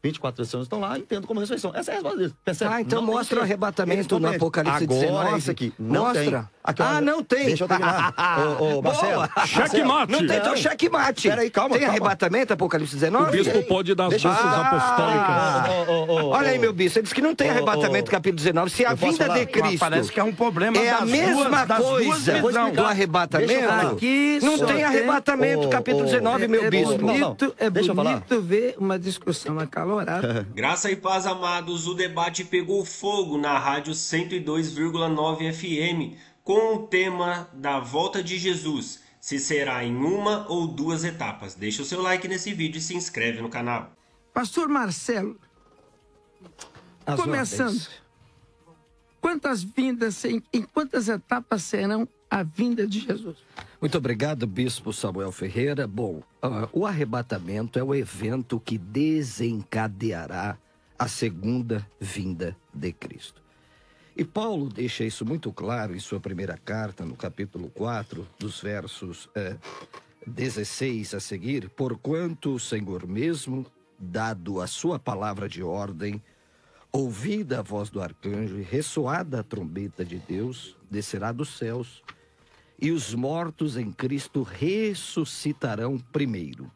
24 anciãos estão lá e entendam como ressurreição. Essa é a resposta deles. Percebe? Então não mostra o arrebatamento no Apocalipse agora 19. Isso aqui. Não mostra. Tem. Aqui, olha, não tem. Deixa eu terminar. Ô, Marcelo. Checkmate. Não tem, então checkmate. Peraí, calma. Tem arrebatamento, Apocalipse 19? O bispo pode dar as bênçãos apostólicas. Olha aí, meu bispo, ele diz que não tem arrebatamento, capítulo 19. Se a vinda de Cristo parece que é um problema é a mesma coisa do arrebatamento, Aqui não só tem arrebatamento, capítulo 19, meu bispo. É Deixa eu falar. bonito ver uma discussão acalorada. Graça e paz, amados, o debate pegou fogo na rádio 102,9 FM com o tema da volta de Jesus, se será em uma ou duas etapas. Deixa o seu like nesse vídeo e se inscreve no canal. Pastor Marcelo, começando, quantas vindas, em quantas etapas serão a vinda de Jesus? Muito obrigado, bispo Samuel Ferreira. Bom, o arrebatamento é o evento que desencadeará a segunda vinda de Cristo. E Paulo deixa isso muito claro em sua primeira carta, no capítulo 4, dos versos 16 a seguir. Porquanto o Senhor mesmo, dado a sua palavra de ordem, ouvida a voz do arcanjo e ressoada a trombeta de Deus, descerá dos céus, e os mortos em Cristo ressuscitarão primeiro.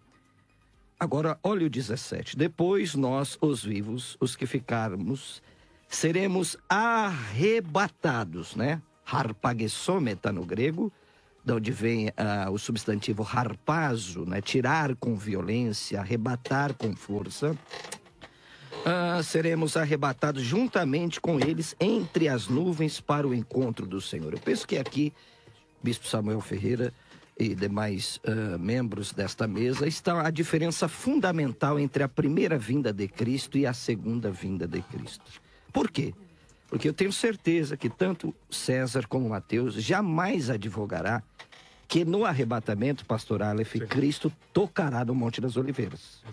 Agora, olha o 17. Depois nós, os vivos, os que ficarmos, seremos arrebatados, né? Harpagesometa no grego, de onde vem o substantivo harpazo, né? Tirar com violência, arrebatar com força. Seremos arrebatados juntamente com eles entre as nuvens para o encontro do Senhor. Eu penso que aqui, bispo Samuel Ferreira e demais membros desta mesa, está a diferença fundamental entre a primeira vinda de Cristo e a segunda vinda de Cristo. Por quê? Porque eu tenho certeza que tanto César como Mateus jamais advogará que no arrebatamento, pastor Aleph, Cristo tocará no Monte das Oliveiras.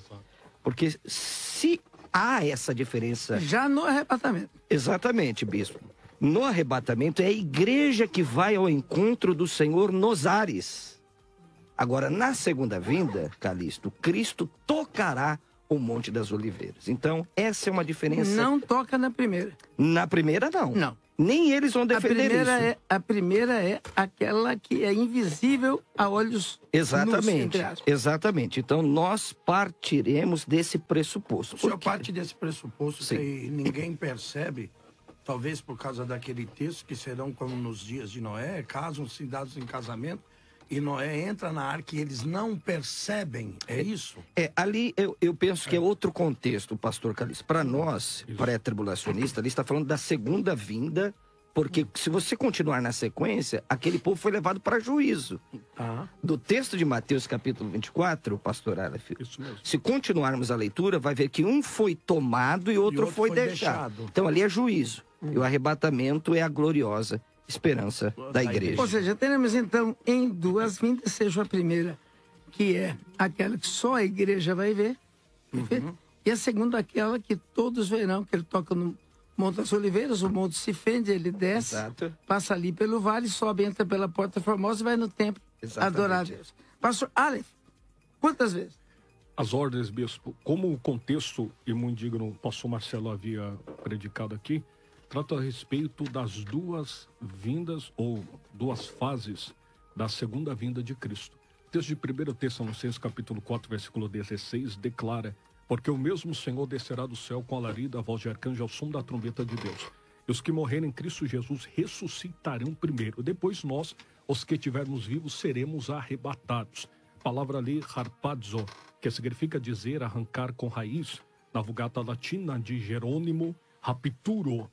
Porque se há essa diferença... Já no arrebatamento. Exatamente, bispo. No arrebatamento é a igreja que vai ao encontro do Senhor nos ares. Agora, na segunda vinda, Calixto, Cristo tocará o Monte das Oliveiras. Então, essa é uma diferença... Não toca na primeira. Na primeira, não. Não. Nem eles vão defender isso. A primeira é aquela que é invisível a olhos Exatamente, nus, exatamente. Então, nós partiremos desse pressuposto. O senhor parte desse pressuposto que ninguém percebe, talvez por causa daquele texto, que serão como nos dias de Noé, casam-se dados em casamento, e Noé entra na arca e eles não percebem, é isso? Ali eu penso que é outro contexto, pastor Calixto. Para nós, pré-tribulacionistas, ali está falando da segunda vinda, porque se você continuar na sequência, aquele povo foi levado para juízo. Do texto de Mateus, capítulo 24, pastor Aleph, se continuarmos a leitura, vai ver que um foi tomado e outro foi deixado. Então ali é juízo. E o arrebatamento é a gloriosa esperança da igreja. Ou seja, teremos então em duas vindas, seja a primeira, que é aquela que só a igreja vai ver, e a segunda, aquela que todos verão, que ele toca no Monte das Oliveiras, o monte se fende, ele desce, passa ali pelo vale, sobe, entra pela Porta Formosa e vai no templo adorar a Deus. Pastor Aleph, quantas vezes? As ordens, bispo, como o contexto, e muito digno, o pastor Marcelo havia predicado aqui, trata a respeito das duas vindas ou duas fases da segunda vinda de Cristo. O texto de 1 Tessalonicenses, capítulo 4, versículo 16, declara: porque o mesmo Senhor descerá do céu com alarido, a voz de arcanjo, ao som da trombeta de Deus. E os que morrerem em Cristo Jesus ressuscitarão primeiro. Depois nós, os que estivermos vivos, seremos arrebatados. A palavra ali, harpazo, que significa dizer, arrancar com raiz, na Vulgata Latina de Jerônimo, rapturo.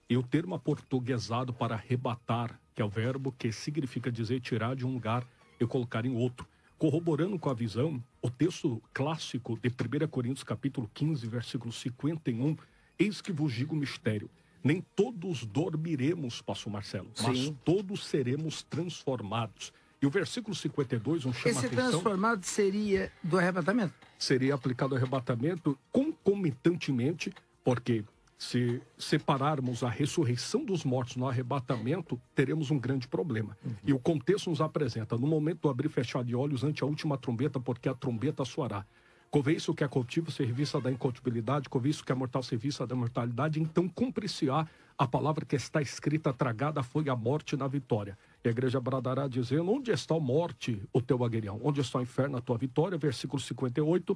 E o termo aportuguesado para arrebatar, que é o verbo que significa dizer tirar de um lugar e colocar em outro. Corroborando com a visão, o texto clássico de 1 Coríntios capítulo 15, versículo 51, eis que vos digo o mistério. Nem todos dormiremos, pastor Marcelo, mas todos seremos transformados. E o versículo 52, chama a atenção... Esse transformado seria do arrebatamento? Seria aplicado ao arrebatamento concomitantemente, porque... se separarmos a ressurreição dos mortos no arrebatamento, teremos um grande problema. E o contexto nos apresenta, no momento do abrir e fechar de olhos ante a última trombeta, porque a trombeta soará. Convém isso que é corruptível ser vista da incorruptibilidade, convém isso que é mortal ser vista da mortalidade, então cumprir-se-á a palavra que está escrita, tragada foi a morte na vitória. E a igreja bradará dizendo, onde está a morte, o teu aguilhão? Onde está o inferno, a tua vitória? Versículo 58,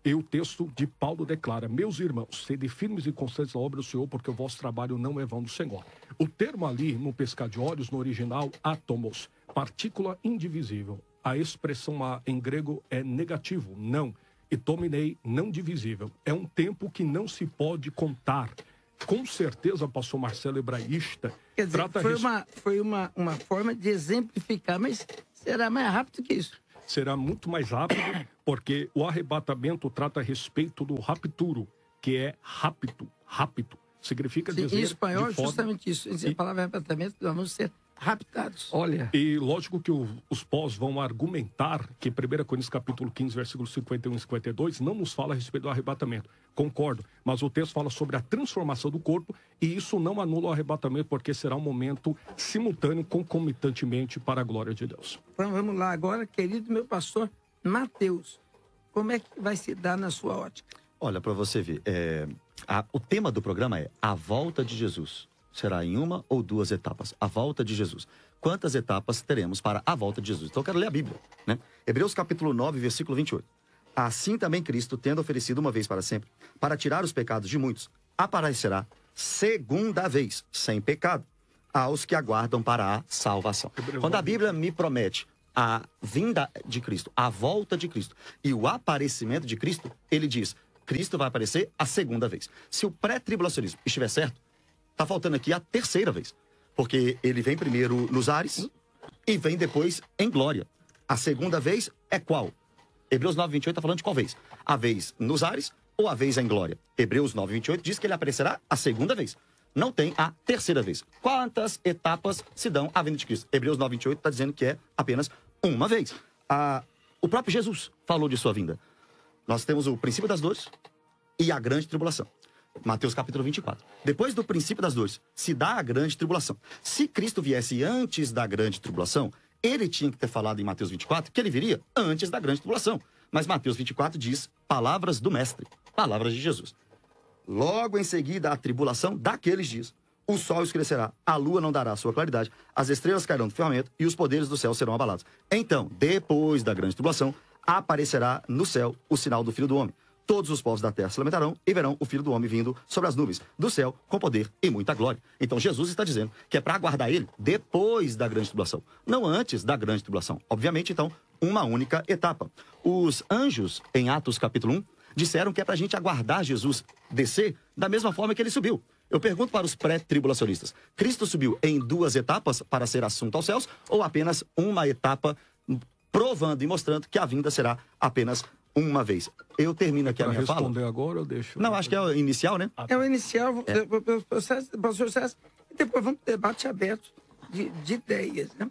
e o texto de Paulo declara, meus irmãos, sede firmes e constantes na obra do Senhor, porque o vosso trabalho não é vão do Senhor. O termo ali, no pescar de olhos, no original, átomos, partícula indivisível. A expressão em grego é negativo, não. E dominei, não divisível. É um tempo que não se pode contar. Com certeza, pastor Marcelo, hebraísta... Quer dizer, foi uma forma de exemplificar, mas será mais rápido que isso. Será muito mais rápido, porque o arrebatamento trata a respeito do rapturo, que é rápido. Significa dizer... Em espanhol, justamente isso. A palavra arrebatamento, nós vamos ser raptados. Olha. E lógico que os pós vão argumentar que 1 Coríntios capítulo 15, versículos 51 e 52, não nos fala a respeito do arrebatamento. Concordo, mas o texto fala sobre a transformação do corpo e isso não anula o arrebatamento, porque será um momento simultâneo, concomitantemente para a glória de Deus. Então vamos lá agora, querido meu pastor Mateus. Como é que vai se dar na sua ótica? Olha, para você ver, o tema do programa é a volta de Jesus. Será em uma ou duas etapas. A volta de Jesus. Quantas etapas teremos para a volta de Jesus? Então eu quero ler a Bíblia, né? Hebreus capítulo 9, versículo 28. Assim também Cristo, tendo oferecido uma vez para sempre, para tirar os pecados de muitos, aparecerá segunda vez, sem pecado, aos que aguardam para a salvação. Quando a Bíblia me promete a vinda de Cristo, a volta de Cristo e o aparecimento de Cristo, ele diz, Cristo vai aparecer a segunda vez. Se o pré-tribulacionismo estiver certo, está faltando aqui a terceira vez. Porque ele vem primeiro nos ares e vem depois em glória. A segunda vez é qual? Hebreus 9, 28 está falando de qual vez? A vez nos ares ou a vez em glória? Hebreus 9, 28 diz que ele aparecerá a segunda vez. Não tem a terceira vez. Quantas etapas se dão à vinda de Cristo? Hebreus 9, 28 está dizendo que é apenas uma vez. O próprio Jesus falou de sua vinda. Nós temos o princípio das dores e a grande tribulação. Mateus capítulo 24. Depois do princípio das dores, se dá a grande tribulação. Se Cristo viesse antes da grande tribulação, ele tinha que ter falado em Mateus 24 que ele viria antes da grande tribulação. Mas Mateus 24 diz palavras do Mestre, palavras de Jesus. Logo em seguida a tribulação daqueles dias, o sol escurecerá, a lua não dará sua claridade, as estrelas cairão do firmamento e os poderes do céu serão abalados. Então, depois da grande tribulação, aparecerá no céu o sinal do Filho do Homem. Todos os povos da terra se lamentarão e verão o Filho do Homem vindo sobre as nuvens do céu com poder e muita glória. Então Jesus está dizendo que é para aguardar ele depois da grande tribulação, não antes da grande tribulação. Obviamente, então, uma única etapa. Os anjos, em Atos capítulo 1, disseram que é para a gente aguardar Jesus descer da mesma forma que ele subiu. Eu pergunto para os pré-tribulacionistas, Cristo subiu em duas etapas para ser assunto aos céus ou apenas uma etapa provando e mostrando que a vinda será apenas uma vez? Eu termino aqui a minha fala. Responder agora ou deixo? Não, acho que é o inicial, né? É o inicial, professor César, e depois vamos ter debate aberto de ideias. Né?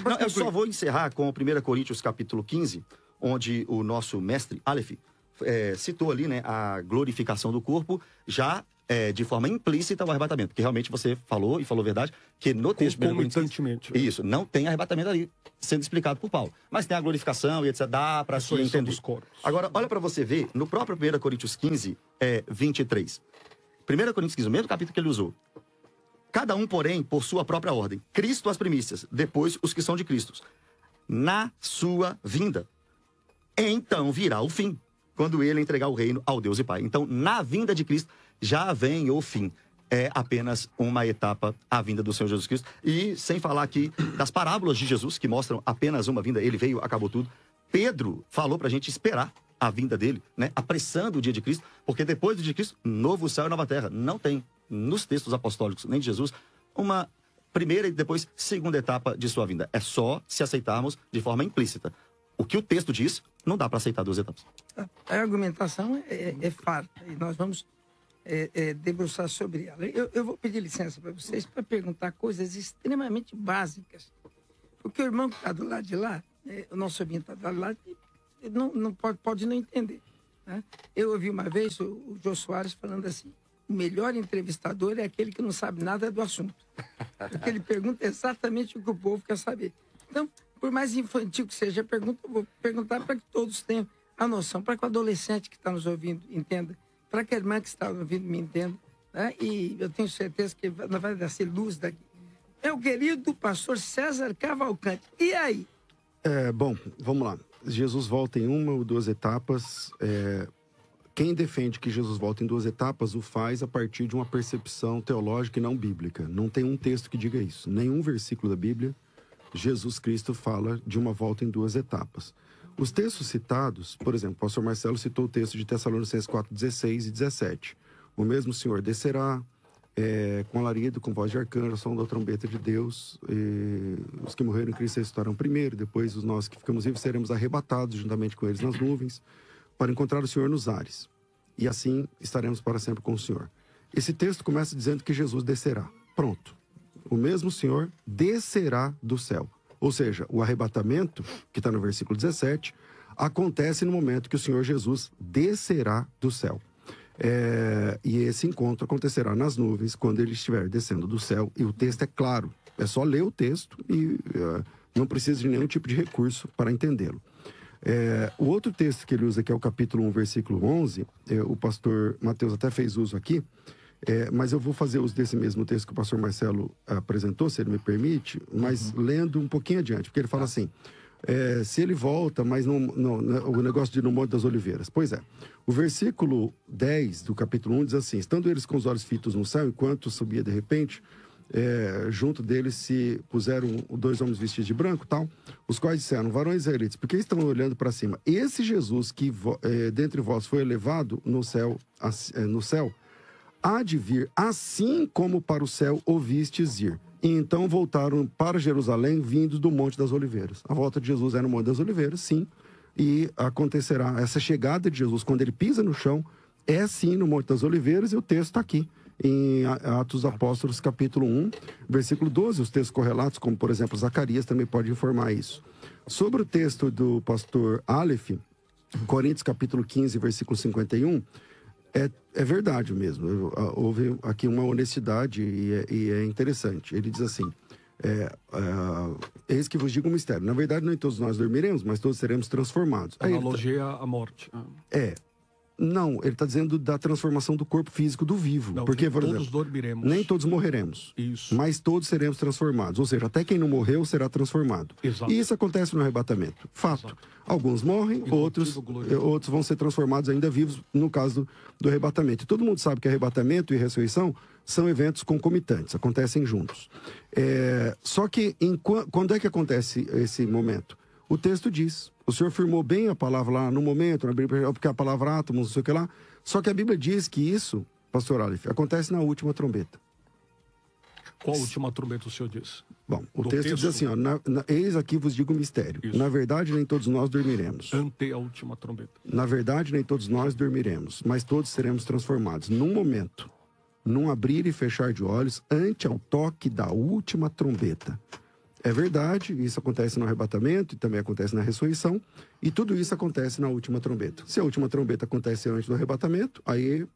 Não, eu só vou encerrar com 1 Coríntios capítulo 15, onde o nosso mestre Aleph citou ali, né, a glorificação do corpo, já de forma implícita o arrebatamento, porque realmente você falou, e falou a verdade, que no texto... Concomitantemente. Isso, não tem arrebatamento ali, sendo explicado por Paulo. Mas tem a glorificação e etc, dá para se entender. Dos corpos. Agora, olha para você ver, no próprio 1 Coríntios 15, 23. 1 Coríntios 15, o mesmo capítulo que ele usou. Cada um, porém, por sua própria ordem. Cristo as primícias, depois os que são de Cristo. Na sua vinda. Então virá o fim, quando ele entregar o reino ao Deus e Pai. Então, na vinda de Cristo, já vem o fim. É apenas uma etapa, a vinda do Senhor Jesus Cristo. E sem falar aqui das parábolas de Jesus, que mostram apenas uma vinda. Ele veio, acabou tudo. Pedro falou pra gente esperar a vinda dele, né? Apressando o dia de Cristo, porque depois do dia de Cristo, novo céu e nova terra. Não tem, nos textos apostólicos, nem de Jesus, uma primeira e depois segunda etapa de sua vinda. É só se aceitarmos de forma implícita. O que o texto diz, não dá para aceitar duas etapas. A argumentação é farta e nós vamos debruçar sobre ela. Eu vou pedir licença para vocês para perguntar coisas extremamente básicas. Porque o irmão que está do lado de lá, o nosso ouvinte está do lado de lá, não pode não entender. Né? Eu ouvi uma vez o Jô Soares falando assim, o melhor entrevistador é aquele que não sabe nada do assunto. Porque ele pergunta exatamente o que o povo quer saber. Então, por mais infantil que seja a pergunta, eu vou perguntar para que todos tenham a noção, para que o adolescente que está nos ouvindo entenda, para que a irmã que está ouvindo me entenda, né? E eu tenho certeza que vai nascer luz daqui. Meu querido pastor César Cavalcante, e aí? Bom, vamos lá. Jesus volta em uma ou duas etapas. Quem defende que Jesus volta em duas etapas o faz a partir de uma percepção teológica e não bíblica. Não tem um texto que diga isso. Nenhum versículo da Bíblia, Jesus Cristo fala de uma volta em duas etapas. Os textos citados, por exemplo, o pastor Marcelo citou o texto de Tessalonicenses 4, 16 e 17. O mesmo Senhor descerá com alarido, com voz de arcanjo, som da trombeta de Deus. Os que morreram em Cristo ressuscitarão primeiro, depois os nós que ficamos vivos seremos arrebatados juntamente com eles nas nuvens, para encontrar o Senhor nos ares. E assim estaremos para sempre com o Senhor. Esse texto começa dizendo que Jesus descerá. Pronto. O mesmo Senhor descerá do céu. Ou seja, o arrebatamento, que está no versículo 17, acontece no momento que o Senhor Jesus descerá do céu. E esse encontro acontecerá nas nuvens, quando ele estiver descendo do céu. E o texto é claro. É só ler o texto e não precisa de nenhum tipo de recurso para entendê-lo. O outro texto que ele usa, que é o capítulo 1, versículo 11, o pastor Mateus até fez uso aqui, mas eu vou fazer uso desse mesmo texto que o pastor Marcelo apresentou, se ele me permite, mas lendo um pouquinho adiante, porque ele fala assim, se ele volta, mas o negócio de no Monte das Oliveiras. Pois é, o versículo 10 do capítulo 1 diz assim, estando eles com os olhos fitos no céu, enquanto subia de repente, junto deles se puseram dois homens vestidos de branco, tal, os quais disseram, varões israelitas, por que estão olhando para cima? Esse Jesus que dentre vós foi elevado no céu, há de vir, assim como para o céu ouvistes ir. E então voltaram para Jerusalém, vindos do Monte das Oliveiras. A volta de Jesus é no Monte das Oliveiras, sim, e acontecerá essa chegada de Jesus, quando ele pisa no chão, sim no Monte das Oliveiras, e o texto está aqui, em Atos dos Apóstolos, capítulo 1, versículo 12. Os textos correlatos, como por exemplo Zacarias, também pode informar isso. Sobre o texto do pastor Aleph, Coríntios capítulo 15, versículo 51, é verdade mesmo. Houve aqui uma honestidade e é interessante. Ele diz assim, eis que vos digo um mistério. Na verdade, nem todos nós dormiremos, mas todos seremos transformados. Analogia à morte. Não, ele está dizendo da transformação do corpo físico do vivo. Não, porque, por todos exemplo, dormiremos. Nem todos morreremos. Isso. Mas todos seremos transformados. Ou seja, até quem não morreu será transformado. Exato. E isso acontece no arrebatamento. Fato. Exato. Alguns morrem, outros vão ser transformados ainda vivos, no caso do arrebatamento. E todo mundo sabe que arrebatamento e ressurreição são eventos concomitantes, acontecem juntos. Só que quando é que acontece esse momento? O texto diz, o Senhor firmou bem a palavra lá no momento, porque a palavra átomos, não sei o que lá. Só que a Bíblia diz que isso, pastor Aleph, acontece na última trombeta. Qual a última trombeta o senhor diz? Bom, o texto diz assim, eis aqui vos digo um mistério. Isso. Na verdade, nem todos nós dormiremos. Ante a última trombeta. Na verdade, nem todos nós dormiremos, mas todos seremos transformados. Num momento, num abrir e fechar de olhos, ante ao toque da última trombeta. É verdade, isso acontece no arrebatamento e também acontece na ressurreição, e tudo isso acontece na última trombeta. Se a última trombeta acontece antes do arrebatamento, aí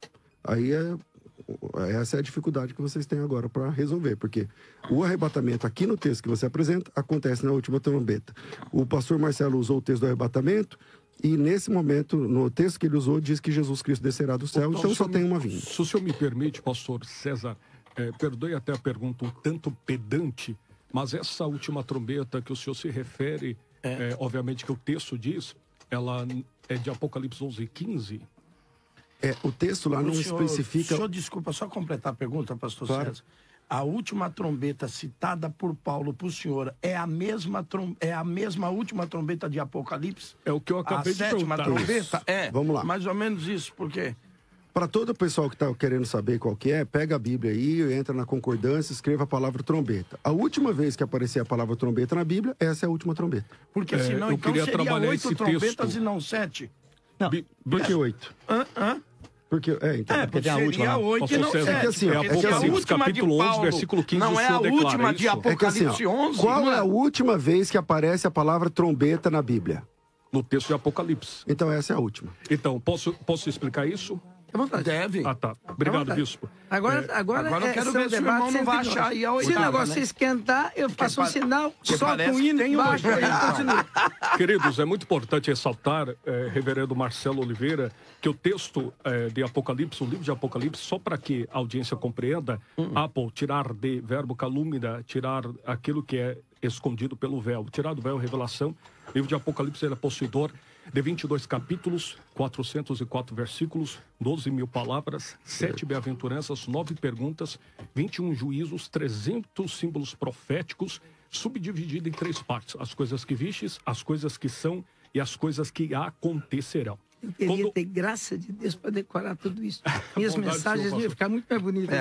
essa é a dificuldade que vocês têm agora para resolver, porque o arrebatamento aqui no texto que você apresenta acontece na última trombeta. O pastor Marcelo usou o texto do arrebatamento, e nesse momento, no texto que ele usou, diz que Jesus Cristo descerá do céu, então só tem uma vinda. Se o senhor me permite, pastor César, perdoe até a pergunta um tanto pedante, mas essa última trombeta que o senhor se refere, obviamente que o texto diz, ela é de Apocalipse 11:15. O texto lá não especifica... Desculpa, só completar a pergunta, pastor Claro. César. A última trombeta citada por Paulo para o senhor é a mesma última trombeta de Apocalipse? É o que eu acabei de perguntar. A sétima trombeta? Vamos lá. Mais ou menos isso, por quê? Para todo o pessoal que está querendo saber qual que é, pega a Bíblia aí, entra na concordância, escreva a palavra trombeta. A última vez que aparecer a palavra trombeta na Bíblia, essa é a última trombeta. Porque senão então seria 8 trombetas texto. e não 7. Não, Por que 8? Porque, então. porque tem a última lá. 8 e não 7. É que assim, Apocalipse capítulo 11, versículo 15, não é a última de Apocalipse 11? Qual é a última vez que aparece a palavra trombeta na Bíblia? No texto de Apocalipse. Então essa é a última. Então, posso explicar isso? Deve. Ah, tá. Obrigado, bispo. Agora eu quero ver se o irmão não vai achar aí a Se o oitava, negócio né? esquentar, eu faço um sinal, solto parece o que hino tem embaixo uma- e continua. Queridos, é muito importante ressaltar, reverendo Marcelo Oliveira, que o texto de Apocalipse, o livro de Apocalipse, só para que a audiência compreenda, Apple, tirar de verbo calúmnia, tirar aquilo que é escondido pelo véu, tirar do véu revelação. O livro de Apocalipse ele é possuidor de 22 capítulos, 404 versículos, 12 mil palavras, 7 bem-aventuranças, 9 perguntas, 21 juízos, 300 símbolos proféticos, subdividido em 3 partes: as coisas que vistes, as coisas que são e as coisas que acontecerão. Eu queria ter graça de Deus para decorar tudo isso. Minhas Bondade mensagens sua, iam ficar muito mais bonitas.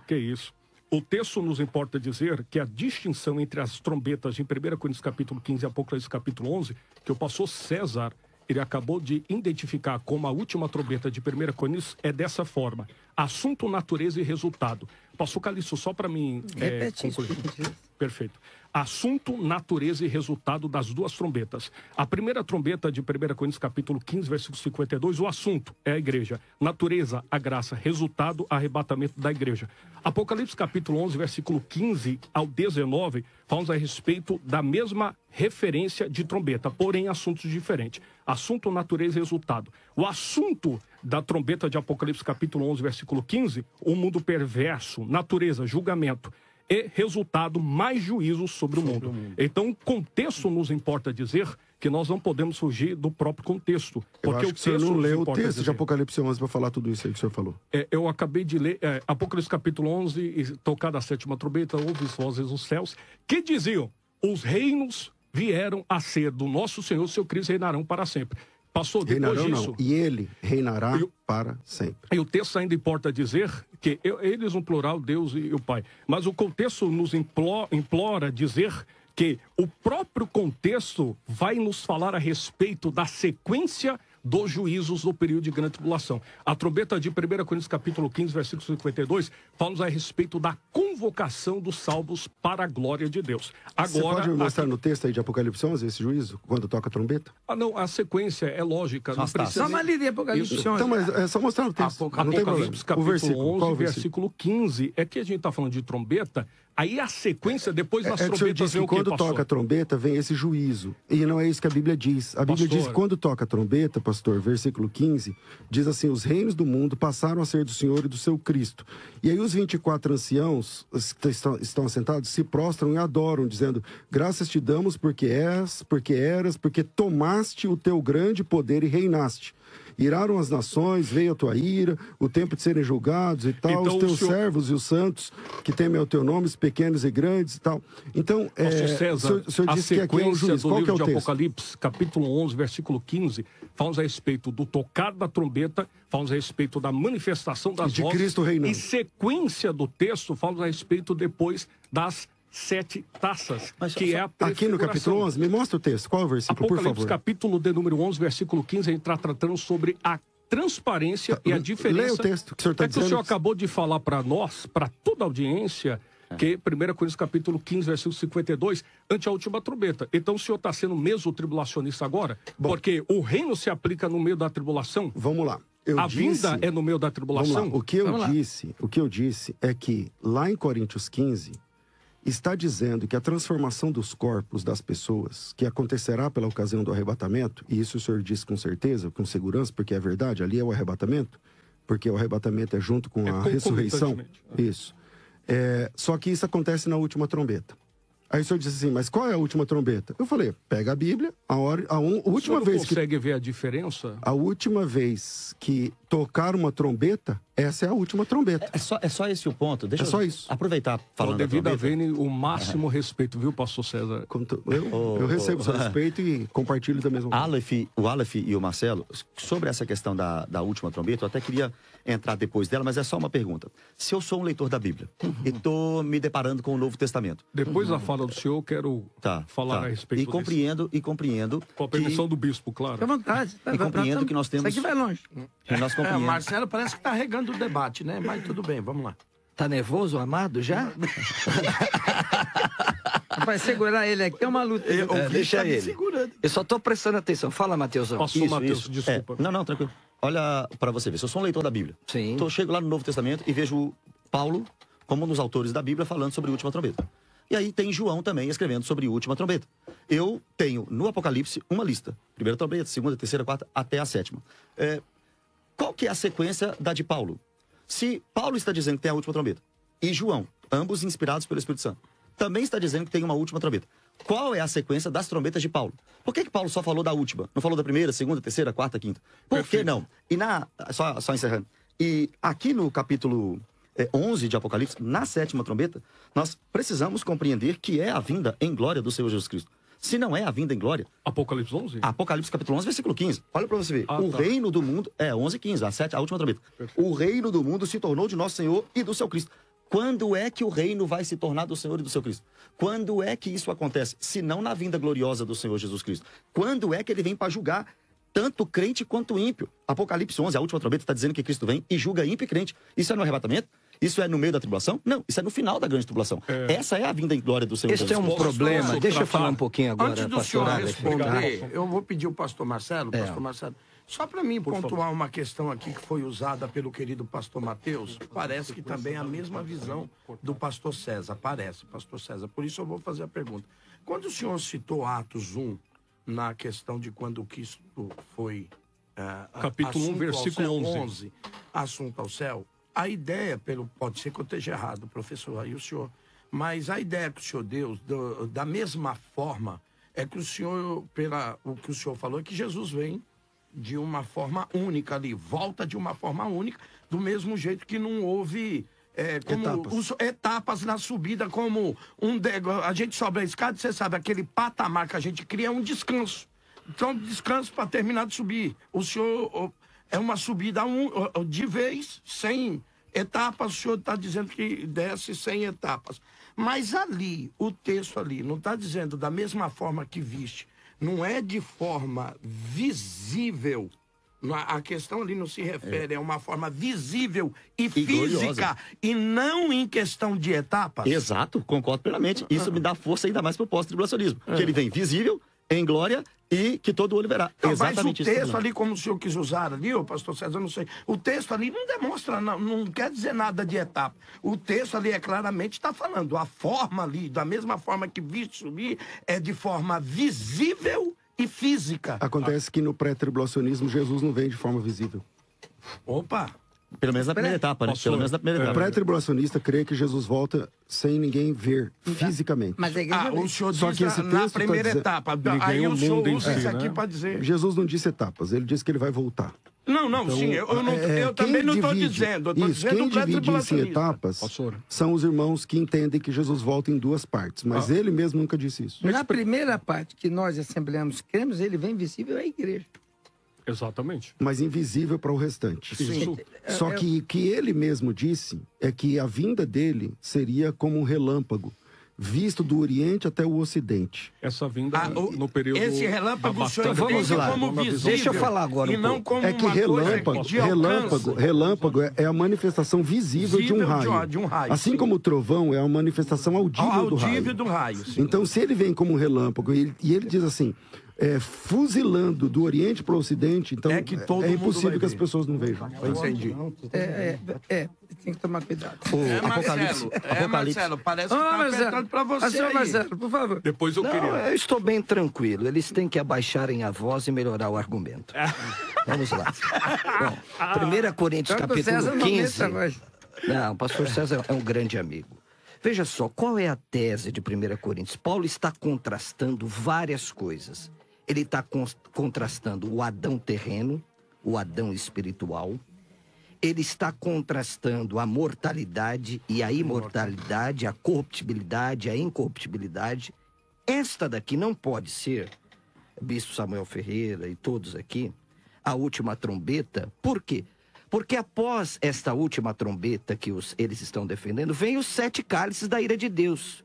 Que isso. O texto nos importa dizer que a distinção entre as trombetas de 1 Coríntios capítulo 15 e Apocalipse capítulo 11, que o pastor César, ele acabou de identificar como a última trombeta de 1 Coríntios, é dessa forma: assunto, natureza e resultado. Pastor Calixto, só para mim Repete isso, concluir. por gentileza. Perfeito. Assunto, natureza e resultado das duas trombetas. A primeira trombeta de 1 Coríntios capítulo 15, versículo 52, o assunto é a igreja. Natureza, a graça. Resultado, arrebatamento da igreja. Apocalipse capítulo 11, versículo 15 ao 19, falamos a respeito da mesma referência de trombeta, porém assuntos diferentes. Assunto, natureza e resultado. O assunto da trombeta de Apocalipse capítulo 11, versículo 15, o mundo perverso, natureza, julgamento. E resultado, mais juízo sobre o mundo. Então, o contexto nos importa dizer que nós não podemos fugir do próprio contexto. Eu Porque acho o que o senhor texto não nos leu o importa texto de dizer. Apocalipse 11 para falar tudo isso aí que o senhor falou. Eu acabei de ler Apocalipse capítulo 11, e tocada a sétima trombeta, ouve vozes dos céus, que diziam: os reinos vieram a ser do nosso Senhor, seu Cristo, reinarão para sempre. Passou depois Reinarão disso. não, e ele reinará para sempre. E o texto ainda importa dizer que eles, no plural, Deus e o Pai. Mas o contexto nos implora dizer que o próprio contexto vai nos falar a respeito da sequência dos juízos do período de grande tribulação. A trombeta de 1 Coríntios capítulo 15, versículo 52, fala-nos a respeito da convocação dos salvos para a glória de Deus. Você pode me mostrar no texto aí de Apocalipse 11 esse juízo, quando toca a trombeta? Não, a sequência é lógica. Não precisa Só uma lida de Apocalipse 11. Então, mas é só mostrar no texto. Não tem problema. Apocalipse O capítulo versículo, 11, qual o versículo? versículo 15. É que a gente está falando de trombeta, aí a sequência, depois das É que o senhor trombetas disse vem que o quê, quando pastor? toca a trombeta vem esse juízo. E não é isso que a Bíblia diz. A Bíblia diz que quando toca a trombeta, pastor, versículo 15, diz assim: os reinos do mundo passaram a ser do Senhor e do seu Cristo. E aí os 24 anciãos que estão assentados se prostram e adoram, dizendo: graças te damos porque és, porque eras, porque tomaste o teu grande poder e reinaste. Iraram as nações, veio a tua ira, o tempo de serem julgados e tal, Então, os teus o senhor- servos e os santos que temem ao teu nome, os pequenos e grandes e tal. Então, Pastor César, o senhor a disse que aqui é o sequência juiz. do Qual que é livro o de texto? Apocalipse, capítulo 11, versículo 15, falamos a respeito do tocar da trombeta, falamos a respeito da manifestação das E de vozes. Cristo reinando. E sequência do texto, falamos a respeito depois das 7 taças, Mas que só- é a Aqui no prefiguração. capítulo 11, me mostra o texto. Qual é o versículo, por Apocalipse, favor? capítulo de número 11, versículo 15, a gente está tratando sobre a transparência e a diferença. Leia o texto que o senhor está É que o dizendo. senhor acabou de falar para nós, para toda a audiência, que 1 Coríntios capítulo 15, versículo 52, ante a última trombeta. Então o senhor está sendo mesmo tribulacionista agora? Porque o reino se aplica no meio da tribulação? Vamos lá. A vinda é no meio da Vamos tribulação? lá. O que eu disse é que lá em Coríntios 15 está dizendo que a transformação dos corpos das pessoas, que acontecerá pela ocasião do arrebatamento, e isso o senhor disse com certeza, com segurança, porque é verdade, ali é o arrebatamento, porque o arrebatamento é junto com a ressurreição. concomitantemente. Isso. Só que isso acontece na última trombeta. Aí o senhor disse assim, mas qual é a última trombeta? Eu falei, pega a Bíblia, a última não vez que... consegue ver a diferença? A última vez que tocar uma trombeta, essa é a última trombeta. É só esse o ponto. Deixa É só isso. aproveitar falando da Devido a trombeta. Vene, o máximo respeito, viu, pastor César? Eu recebo seu respeito e compartilho da mesma forma. O Aleph e o Marcelo, sobre essa questão da última trombeta, eu até queria entrar depois dela, mas é só uma pergunta. Se eu sou um leitor da Bíblia e estou me deparando com o Novo Testamento, Depois da fala do senhor, eu quero falar a respeito e compreendo Com a permissão do bispo, claro. Fica à vontade. E compreendo que nós temos... Isso aqui vai longe. que nós O compreendemos... Marcelo parece que está regando o debate, né? Mas tudo bem, vamos lá. Tá nervoso, amado, já? Vai segurar ele aqui, é uma luta. Deixa tá me ele. segurando. Eu só tô prestando atenção. Fala, Mateusão. Pastor Matheus, desculpa. Não, tranquilo. olha para você ver, se eu sou um leitor da Bíblia, Sim. então eu chego lá no Novo Testamento e vejo Paulo, como um dos autores da Bíblia, falando sobre a última trombeta. E aí tem João também escrevendo sobre a última trombeta. Eu tenho no Apocalipse uma lista. Primeira trombeta, segunda, terceira, quarta, até a sétima. Qual que é a sequência da de Paulo? Se Paulo está dizendo que tem a última trombeta, e João, ambos inspirados pelo Espírito Santo, também está dizendo que tem uma última trombeta. Qual é a sequência das trombetas de Paulo? Por que Paulo só falou da última? Não falou da primeira, segunda, terceira, quarta, quinta? Por que não? E só encerrando. E aqui no capítulo 11 de Apocalipse, na sétima trombeta, nós precisamos compreender que é a vinda em glória do Senhor Jesus Cristo. Se não é a vinda em glória... Apocalipse 11? Apocalipse capítulo 11, versículo 15. Olha para você ver. Reino do mundo... 11 e 15, a última trombeta. Perfeito. O reino do mundo se tornou de nosso Senhor e do seu Cristo. Quando é que o reino vai se tornar do Senhor e do seu Cristo? Quando é que isso acontece? Se não na vinda gloriosa do Senhor Jesus Cristo. Quando é que ele vem para julgar tanto crente quanto ímpio? Apocalipse 11, a última trombeta, está dizendo que Cristo vem e julga ímpio e crente. Isso é no arrebatamento? Isso é no meio da tribulação? Não, isso é no final da grande tribulação. Essa é a vinda em glória do Senhor Jesus Cristo. Este é um problema. Deixa eu falar um pouquinho agora, antes do pastor senhor Alex. responder, eu vou pedir o pastor Marcelo, só para mim pontuar uma questão aqui que foi usada pelo querido pastor Mateus, parece que também é a mesma visão do pastor César, pastor César. Por isso eu vou fazer a pergunta. Quando o senhor citou Atos 1, na questão de quando Cristo foi... capítulo 1, versículo 11. Assunto ao céu. A ideia, pode ser que eu esteja errado, professor, aí o senhor... Mas a ideia que o senhor deu, da mesma forma, é que o senhor, o que o senhor falou, é que Jesus vem de uma forma única ali, volta de uma forma única, do mesmo jeito que não houve etapas na subida, como a gente sobe a escada, você sabe, aquele patamar que a gente cria é um descanso. Então, descanso para terminar de subir. O senhor é uma subida de vez, sem etapas, o senhor está dizendo que desce sem etapas. Mas ali, o texto ali, não está dizendo da mesma forma que viste, não é de forma visível. A questão ali não se refere a uma forma visível e física, gloriosa. E não em questão de etapas. Exato, concordo plenamente. Isso me dá força ainda mais para o pós-tribulacionismo. Que ele vem visível, em glória e que todo olho verá. Então, exatamente mas o texto ali, como o senhor quis usar ali, ô pastor César, eu não sei, o texto ali não demonstra, não quer dizer nada de etapa. O texto ali claramente está falando, a forma ali, da mesma forma que viste subir, é de forma visível e física. Acontece que no pré-tribulacionismo Jesus não vem de forma visível. Opa! Pelo menos na primeira etapa, né? Pelo menos na primeira etapa. O pré-tribulacionista crê que Jesus volta sem ninguém ver fisicamente. Mas a igreja o senhor só diz que esse na texto primeira tá etapa. Ele Aí ganhou o senhor o mundo usa em si, isso aqui né? para dizer... Jesus não disse etapas, ele disse que ele vai voltar. Não, Então, sim, eu também não estou dizendo. Eu estou dizendo quem o divide isso em etapas Pastor. são os irmãos que entendem que Jesus volta em duas partes. Mas ele mesmo nunca disse isso. Na primeira parte que nós assembleamos cremos, ele vem visível à igreja. Exatamente. Mas invisível para o restante. Isso. Só que o que ele mesmo disse é que a vinda dele seria como um relâmpago, visto do Oriente até o Ocidente. Essa vinda no período... Esse relâmpago da o senhor batalha. entende lá. como visível. Deixa eu falar agora e um não pouco. como É que uma coisa de relâmpago é a manifestação visível de um raio. de um raio, Assim sim. como o trovão é a manifestação audível do raio. sim. Então, se ele vem como um relâmpago e ele diz assim, fuzilando do Oriente para o Ocidente, então É que todo é mundo impossível vai que as ver. pessoas não vejam. Entendi. Tem que tomar cuidado. Apocalipse. Marcelo, parece que está apertando para você Senhor aí. Marcelo, por favor. Depois eu Não, queria... eu estou bem tranquilo. Eles têm que abaixarem a voz e melhorar o argumento. Vamos lá. Bom, 1 Coríntios Pastor César capítulo não 15. aumenta a voz. Não, o pastor César é um grande amigo. Veja só, qual é a tese de 1 Coríntios? Paulo está contrastando várias coisas. Ele está contrastando o Adão terreno, o Adão espiritual. Ele está contrastando a mortalidade e a imortalidade, a corruptibilidade, a incorruptibilidade. Esta daqui não pode ser, Bispo Samuel Ferreira e todos aqui, a última trombeta. Por quê? Porque após esta última trombeta que eles estão defendendo, vem os 7 cálices da ira de Deus.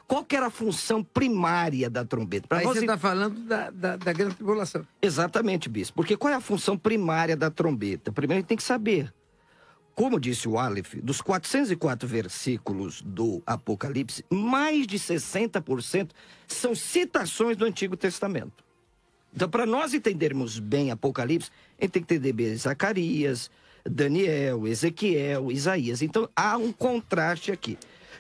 Qual que era a função primária da trombeta? Aí você está falando da grande tribulação. Exatamente, Bispo. Porque qual é a função primária da trombeta? Primeiro a gente tem que saber. Como disse o Aleph, dos 404 versículos do Apocalipse, mais de 60% são citações do Antigo Testamento. Então, para nós entendermos bem Apocalipse, a gente tem que entender bem Zacarias, Daniel, Ezequiel, Isaías. Então, há um contraste aqui.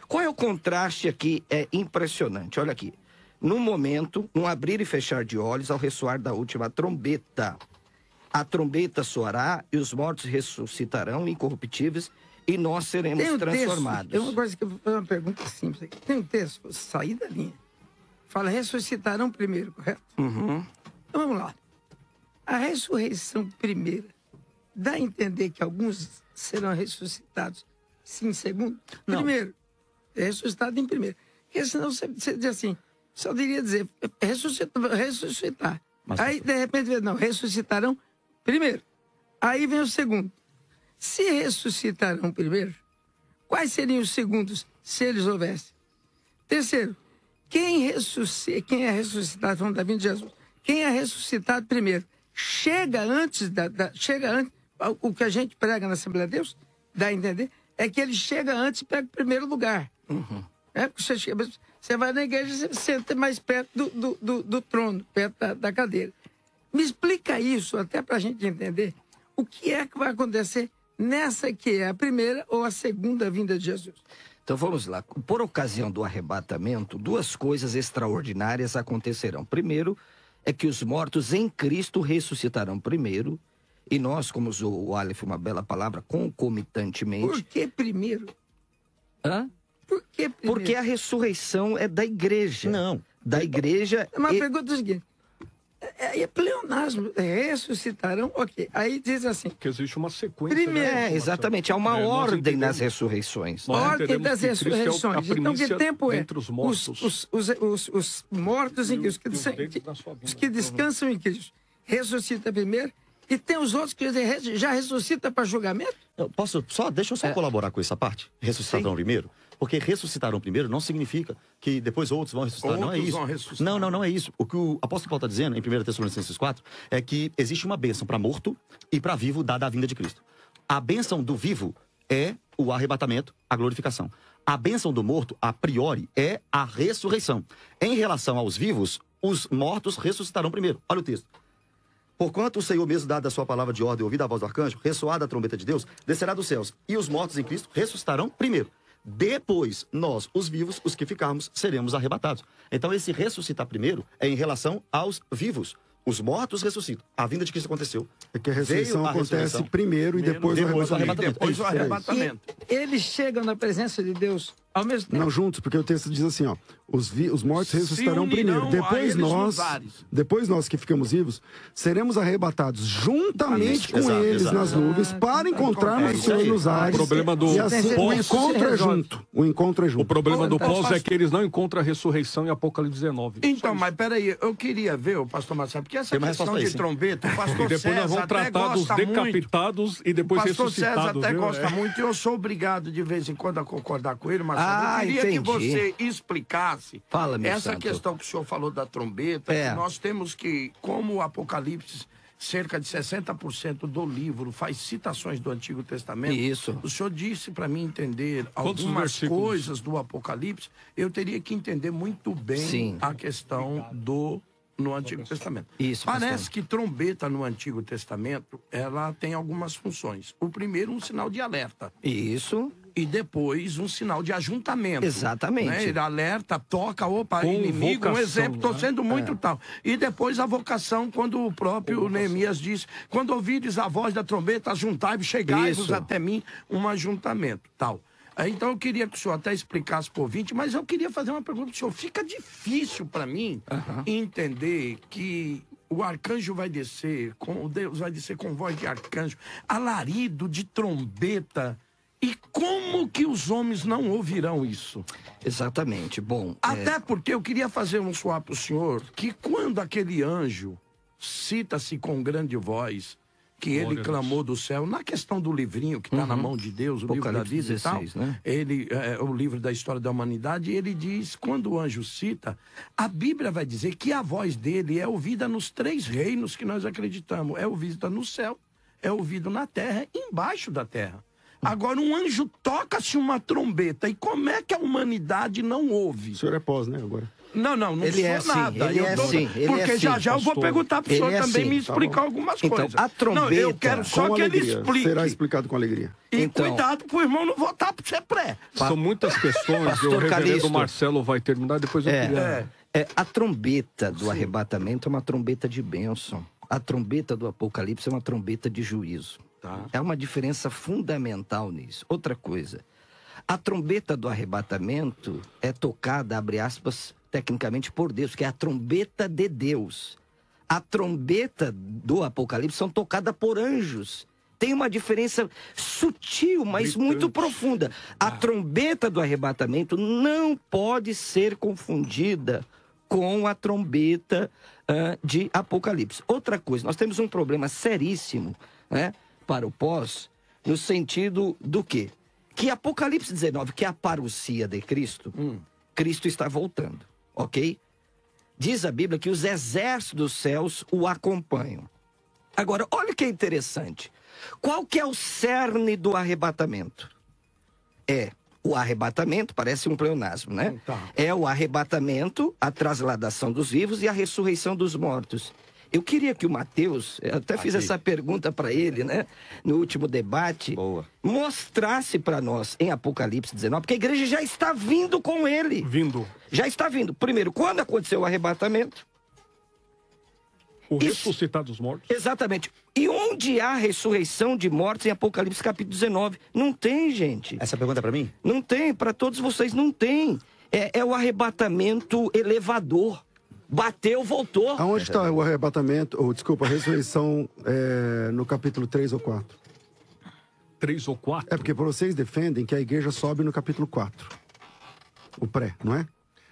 Qual é o contraste aqui? É impressionante. Olha aqui. No momento, um abrir e fechar de olhos ao ressoar da última trombeta. A trombeta soará e os mortos ressuscitarão incorruptíveis e nós seremos transformados. Tem uma coisa que eu vou fazer uma pergunta simples aqui. Tem um texto, vou sair da linha. Fala, ressuscitarão primeiro, correto? Uhum. Então vamos lá. A ressurreição primeira dá a entender que alguns serão ressuscitados, sim, segundo? Não. Primeiro. É ressuscitado em primeiro. Porque senão você diz assim, só deveria dizer ressuscitar. Mas aí, de repente, não, ressuscitarão primeiro. Aí vem o segundo. Se ressuscitarão primeiro, quais seriam os segundos, se eles houvessem? Terceiro, quem é ressuscitado, falando da vinda de Jesus, quem é ressuscitado primeiro, chega antes, o que a gente prega na Assembleia de Deus, dá a entender, é que ele chega antes e pega o primeiro lugar. Uhum. Você vai na igreja e você senta mais perto do trono, perto da cadeira. Me explica isso, até para a gente entender, o que é que vai acontecer nessa que é a primeira ou a segunda vinda de Jesus. Então vamos lá. Por ocasião do arrebatamento, duas coisas extraordinárias acontecerão. Primeiro, é que os mortos em Cristo ressuscitarão primeiro, e nós, como usou o Aleph, uma bela palavra, concomitantemente. Por que primeiro? Hã? Por que primeiro? Porque a ressurreição é da igreja. Não. Da igreja. Uma pergunta é o seguinte. É pleonasmo, ressuscitarão, ok. Aí diz assim. Que existe uma sequência. Primeiro, né? Exatamente, há uma ordem nas ressurreições. Ordem das ressurreições. Então, que tempo é? Os mortos. Os mortos em Cristo, os que descansam em Cristo, ressuscita primeiro, e tem os outros que já ressuscita para julgamento? Deixa eu só colaborar com essa parte. Ressuscitarão primeiro? Porque ressuscitaram primeiro não significa que depois outros vão ressuscitar. Não é isso. Não é isso. O que o apóstolo Paulo está dizendo em 1 Tessalonicenses 4 é que existe uma bênção para morto e para vivo dada à vinda de Cristo. A bênção do vivo é o arrebatamento, a glorificação. A bênção do morto, a priori, é a ressurreição. Em relação aos vivos, os mortos ressuscitarão primeiro. Olha o texto. Porquanto o Senhor mesmo, dado a sua palavra de ordem, ouvida a voz do arcanjo, ressoada a trombeta de Deus, descerá dos céus, e os mortos em Cristo ressuscitarão primeiro. Depois, nós, os vivos, os que ficarmos, seremos arrebatados. Então, esse ressuscitar primeiro é em relação aos vivos. Os mortos ressuscitam. A vinda de Cristo aconteceu. É que a ressurreição acontece primeiro e depois o arrebatamento. Depois o arrebatamento. E eles chegam na presença de Deus ao mesmo tempo. Não, juntos, porque o texto diz assim, ó. Os mortos ressuscitarão primeiro. Depois nós que ficamos vivos, seremos arrebatados juntamente com eles nas nuvens para encontrarmos o Senhor nos ares. O problema do e assim, o encontro é junto. O encontro é junto. O problema do pós é que eles não encontram a ressurreição em Apocalipse 19. Então, mas peraí, eu queria ver, o pastor Marcelo, porque essa questão de trombeta, o pastor E depois nós vamos tratar dos decapitados e depois ressuscitados. O pastor César até gosta muito, e eu sou obrigado de vez em quando a concordar com ele, Marcelo. Eu queria que você explicasse essa questão que o senhor falou da trombeta, que nós temos que, como o Apocalipse, cerca de 60% do livro faz citações do Antigo Testamento. Isso. O senhor disse para mim entender algumas coisas do Apocalipse, eu teria que entender muito bem a questão no Antigo Testamento. Isso, parece que trombeta no Antigo Testamento, ela tem algumas funções. O primeiro, um sinal de alerta. Isso. E depois um sinal de ajuntamento. Exatamente. Né? Ele alerta, toca, inimigo, um exemplo, estou sendo muito tal. E depois a vocação, quando o próprio Neemias diz, quando ouvires a voz da trombeta, ajuntai-vos, chegai-vos até mim, um ajuntamento, tal. Então eu queria que o senhor até explicasse para o ouvinte, mas eu queria fazer uma pergunta para o senhor. Fica difícil para mim entender que o arcanjo vai descer, Deus vai descer com voz de arcanjo, alarido de trombeta. E como que os homens não ouvirão isso? Exatamente. Bom, até porque eu queria fazer um swap para o senhor, que quando aquele anjo cita-se com grande voz, que ele clamou do céu, na questão do livrinho que está na mão de Deus, o livro da vida 16, e tal, né? Ele, o livro da história da humanidade, ele diz, quando o anjo cita, a Bíblia vai dizer que a voz dele é ouvida nos 3 reinos que nós acreditamos. É ouvida no céu, é ouvido na terra e embaixo da terra. Agora, um anjo toca-se uma trombeta. E como é que a humanidade não ouve? O senhor é pós, né, agora? Não ele sou é assim, nada. ele é assim, ele porque é já assim, já eu vou pastor. perguntar pro senhor Ele é também assim, me tá explicar bom. algumas Então, coisas. a trombeta... Não, eu quero só Com que ele alegria. explique. Será explicado com alegria. E Então- cuidado pro irmão não votar pra ser pré. São muitas questões, e o Pastor reverendo Calixto. Marcelo vai terminar, depois eu queria... A trombeta do arrebatamento é uma trombeta de bênção. A trombeta do Apocalipse é uma trombeta de juízo. É uma diferença fundamental nisso. Outra coisa, a trombeta do arrebatamento é tocada, abre aspas, tecnicamente por Deus, que é a trombeta de Deus. A trombeta do Apocalipse são tocadas por anjos. Tem uma diferença sutil, mas muito profunda. A trombeta do arrebatamento não pode ser confundida com a trombeta de Apocalipse. Outra coisa, nós temos um problema seríssimo, né, para o pós, no sentido do quê? Que Apocalipse 19, que é a parousia de Cristo, Cristo está voltando, ok? Diz a Bíblia que os exércitos dos céus o acompanham. Agora, olha o que é interessante. Qual que é o cerne do arrebatamento? É o arrebatamento, parece um pleonasmo, né? É o arrebatamento, a trasladação dos vivos e a ressurreição dos mortos. Eu queria que o Mateus, eu até fiz essa pergunta para ele, né? No último debate, mostrasse para nós em Apocalipse 19, porque a igreja já está vindo com ele. Já está vindo. Primeiro, quando aconteceu o arrebatamento? O ressuscitar dos mortos. Exatamente. E onde há ressurreição de mortos em Apocalipse capítulo 19? Não tem, gente. Essa pergunta é para mim? Não tem, para todos vocês não tem. É o arrebatamento elevador. Bateu, voltou. Aonde está o arrebatamento, ou desculpa, a ressurreição no capítulo 3 ou 4? 3 ou 4? É porque vocês defendem que a igreja sobe no capítulo 4. O pré, não é?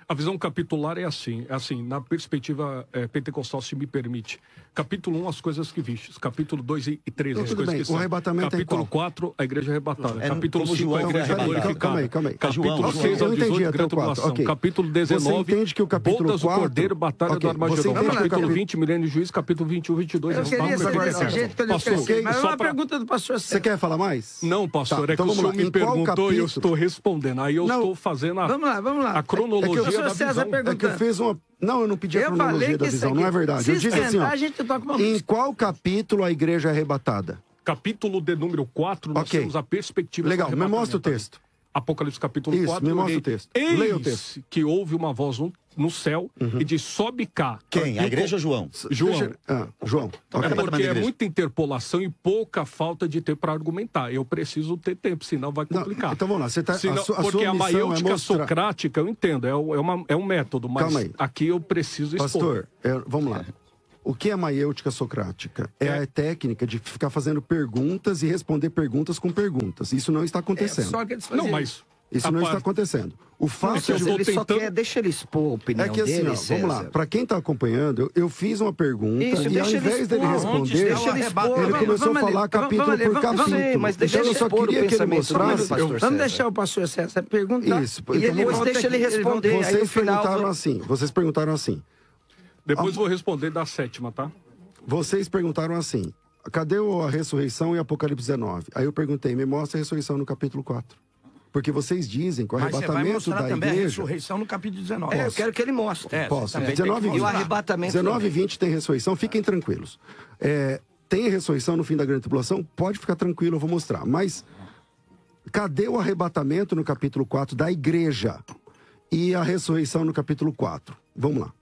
A visão capitular é assim, na perspectiva pentecostal, se me permite. Capítulo 1, as coisas que vistes. Capítulo 2 e 3, as coisas que são. O arrebatamento Capítulo é qual? 4, a igreja arrebatada. É capítulo como 5, João, a igreja peraí, glorificada. calma aí. Capítulo João, 6 ao eu 18, entendi até grande o 4, tribulação. ok. Capítulo 19, Você entende que o capítulo bodas 4... do Cordeiro, batalha do Ok, Armagedon. você entende que o Capítulo capítulo 20, milênio de juízo. Capítulo 21, 22. Eu queria saber desse jeito que eu esqueci. Mas é só uma pergunta do pastor Você quer falar mais? Não, pastor, Tá, é que então o vamos senhor lá. me Em qual perguntou e eu capítulo? estou respondendo. Aí eu Não. estou fazendo Vamos lá. a cronologia o da César visão. É que eu fiz uma... Não, eu não pedi a Eu falei cronologia da que isso visão, aqui, não é verdade. se Eu disse assim, esquentar, ó, a gente toca uma em música. qual capítulo a igreja é arrebatada? Capítulo de número 4, nós Ok. temos a perspectiva Legal, do me mostra o arrebatamento. texto. Apocalipse capítulo Isso, 4. me mostra olhei, o texto. Eis Leia o texto. que houve uma voz no céu e diz, sobe cá. Quem? A igreja ou João? João. João. É Ok. porque é igreja. muita interpolação e pouca falta de tempo para argumentar. Eu preciso ter tempo, senão vai Não, complicar. então vamos lá. Você tá, Porque a missão maiêutica é mostrar... socrática, eu entendo, é um método, mas Calma aí. aqui eu preciso expor. Pastor, vamos lá. O que é maiêutica socrática? É a técnica de ficar fazendo perguntas e responder perguntas com perguntas. Isso não está acontecendo. Só que eles faziam Não, mas... Isso a não está parte- acontecendo. O fato Mas eu de... estou Ele só tentando- quer, deixa ele expor a opinião É que assim, dele, ó, vamos lá. César. Para quem está acompanhando, eu fiz uma pergunta Isso, e ao deixa ele invés dele expor. responder, Deixa ele expor. ele começou a falar capítulo por capítulo. Sei, mas deixa Então ele eu só expor o queria que ele pensamento mostrasse... do pastor Vamos César. deixar o pastor César perguntar. Isso, E então depois vamos- deixa ele responder. Aí no Vocês final... perguntaram assim. Depois vou responder da 7ª, tá? Vocês perguntaram assim. Cadê a ressurreição em Apocalipse 19? Aí eu perguntei, me mostra a ressurreição no capítulo 4. Porque vocês dizem que o Mas você vai arrebatamento mostrar da também a igreja... ressurreição no capítulo 19. Eu quero que ele mostre. Posso. também tem que 19 e E o 20. arrebatamento 19 e também. 20 tem ressurreição, fiquem tranquilos. Tem a ressurreição no fim da grande tribulação? Pode ficar tranquilo, eu vou mostrar. Mas cadê o arrebatamento no capítulo 4 da igreja? E a ressurreição no capítulo 4? Vamos lá.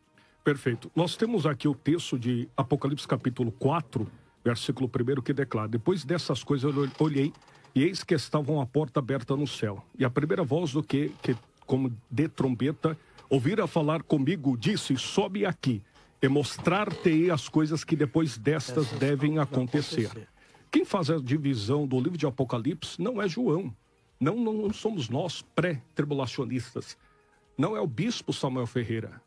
Perfeito. Nós temos aqui o texto de Apocalipse capítulo 4, versículo 1, que declara: depois dessas coisas eu olhei, e eis que estava uma porta aberta no céu. E a primeira voz do que como de trombeta, ouvira falar comigo, disse: sobe aqui, e mostrar-te-ei as coisas que depois destas devem acontecer. Quem faz a divisão do livro de Apocalipse não é João. Não somos nós, pré-tribulacionistas. Não é o bispo Samuel Ferreira,